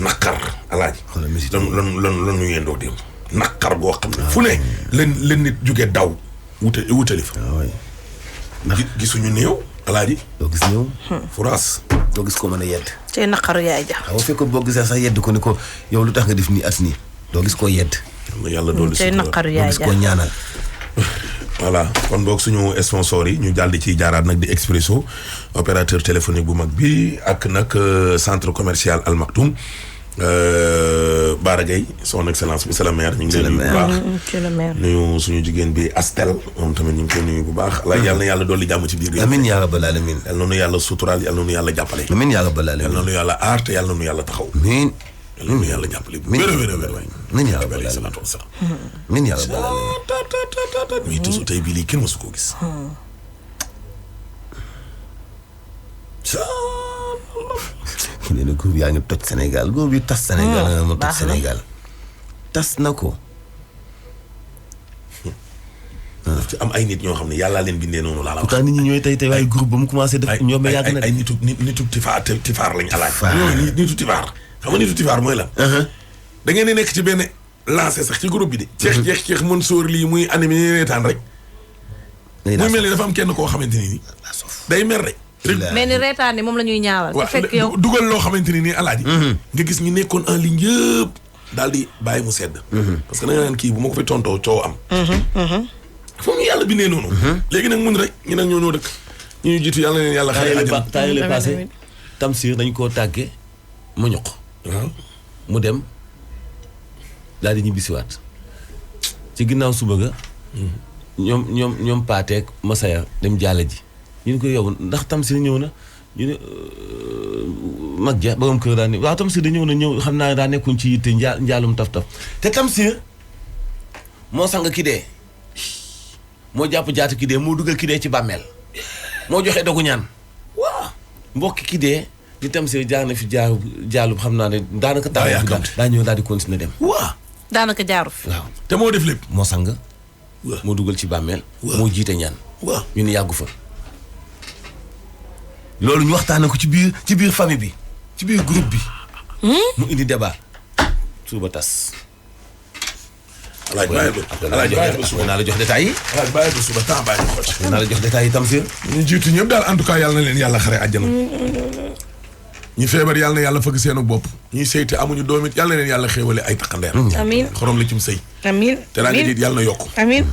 naqar alaaji. xoolal métti lan ñu yendoo démb. naqar boo xam ne fu ne len nit jóge daw wutali fa. gisuñu néew alaaji. doo gis néew. France. doo gis ko mën a yedd. tey naqaru yaay ja. waaw fekkoon boo gisee sax yedd ko ni ko yow lu tax nga def nii at nii doo gis koo yedd. yàlla dolli tey naqaru yaay ja doo gis koo ñaanal. voilà kon boog suñu sponsors yi ñu daal di ciy jaaraat nag di Expresso opérateur téléphonique bu mag bi ak nag centre commercial Al Maktoum Bara Gueye son excellence monsieur le maire ñu ngi leen nuyu bu baax nuyu suñu jigéen bi Astel moom tamit ñu ngi koy nuyu bu baax yàlla na yàlla dolli jàmm ci biir réew amiin yaa rabbal aalamiin yàlla na nu yàlla suturaal yàlla na nu yàlla jàppale amiin yaa rabbal aalamiin yàlla na nu yàlla aar te yàlla na nu yàlla taxaw amiin yàlla na nu yàlla jàppale bu wér waay amiin yaa rabbal aalamiin amiin yaa rabbal aalamiin mais toujours tey bii lii kenn mësu koo gis nee na góor yaa ngi toj Sénégal góor bi tas Sénégal ma toj Sénégal tas na ko daf ci am ay nit ñoo xam ne yàllaa leen bindee noonu laa la wax. pourtant nit ñi ñooy tey waaye groupe ba mu commencé def ñoom yàgg na ay nitu tifaar lañ alaaj nitu tifaar xam nga nitu tifaar mooy lan da ngeen di nekk ci benn lancé sax ci groupe bi de ceex mën sóor lii muy animé ni reetaan rek muy mel ni dafa am kenn koo xamante ni day mer rek mais ni reetaan ni moom la ñuy ñaawal te fekk yow dugal loo xamante ni nii alaaji nga gis ñu nekkoon en ligne yëpp daal di bàyyi mu sedd parce que da nga naan kii bu ma ko fi tontoo coow am foofu ñu yàlla bindee noonu léegi nag mun rek ñu nag ñoo dëkk ñu jiitu yàlla leen yàlla xare àjjana temps yële passé Tamsir dañ koo tàgge mu ñuq waaw mu dem daal di ñibbisiwaat ci ginnaaw suba ga ñoom paateeg Masaya dem jaale ji ñu ne ko yow ndax Tamsir ñëw na ñu ne mag ja borom kër daa ne waaw Tamsir da ñëw xam naa daa nekkuñ ci yitte njaalum taf-taf te Tamsir moo sang ki dee moo jàpp jaatu ki dee moo dugal ki dee ci bàmmeel moo joxe dogu ñaan waaw mbokki ki dee di Tamsir jaar na fi jaalub xam naa ne daanaka daa ñëw daal di continuer dem waaw daanaka jaaru fi waaw te moo def lépp moo sang moo dugal ci bàmmeel moo jiite ñaan waaw ñu ne yàggu fa loolu ñu waxtaane ko ci biir famille bi ci biir groupe bi mu indi débat suba tas alaaj bàyyi ba suba naa la jox détails yi alaaj bàyyi ba suba temps bàyyi ko ci naa la jox détails yi Tamsir ñu jiitu ñëpp daal en tout cas yàlla na leen yàlla xare àjjana ñu feebar yàlla na yàlla fëgg seenu bopp ñuy sëy te amuñu doom it yàlla na leen yàlla xéewale ay taqandeer amiin xorom la cim sëy amiin te laa nga jiit yàlla na yokk amiin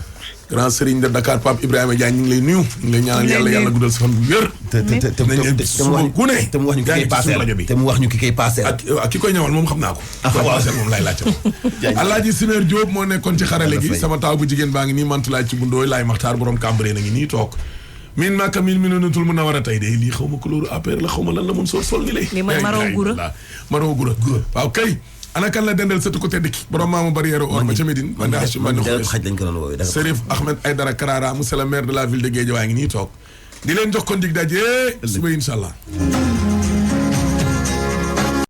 grand serigne de Dakar Pape Ibrahima Diagne ñu ngi lay nuyu ñu ngi lay ñaanal yàlla guddal sa fan bu wér te mu wax ñu ki koy passé rajo bi te mu wax ñu ki koy passé ak ki koy ñëwal moom xam naa ko passé moom lay laajte Alaaji Simeer Diop moo nekkoon ci xarale gi sama taaw bu jigéen baa ngi nii mantulaay ci bu ndooy laay maxtaar borom Cambérène na ngi nii toog min maaka min nutul mun a war a tey de lii xaw ma couleur APR la xaw ma lan la mun sol ni lay Maro Gura waaw kay ana kan la dendal sëtu ko tedd ki borom maamu barrière or ba ca Médine man daa man xaj lañ ko doon woowee Serif Ahmed Aïdara Karara monsieur le maire de la ville de Guédiawaye ngi nii toog di leen jox kon dig daje suba incha allah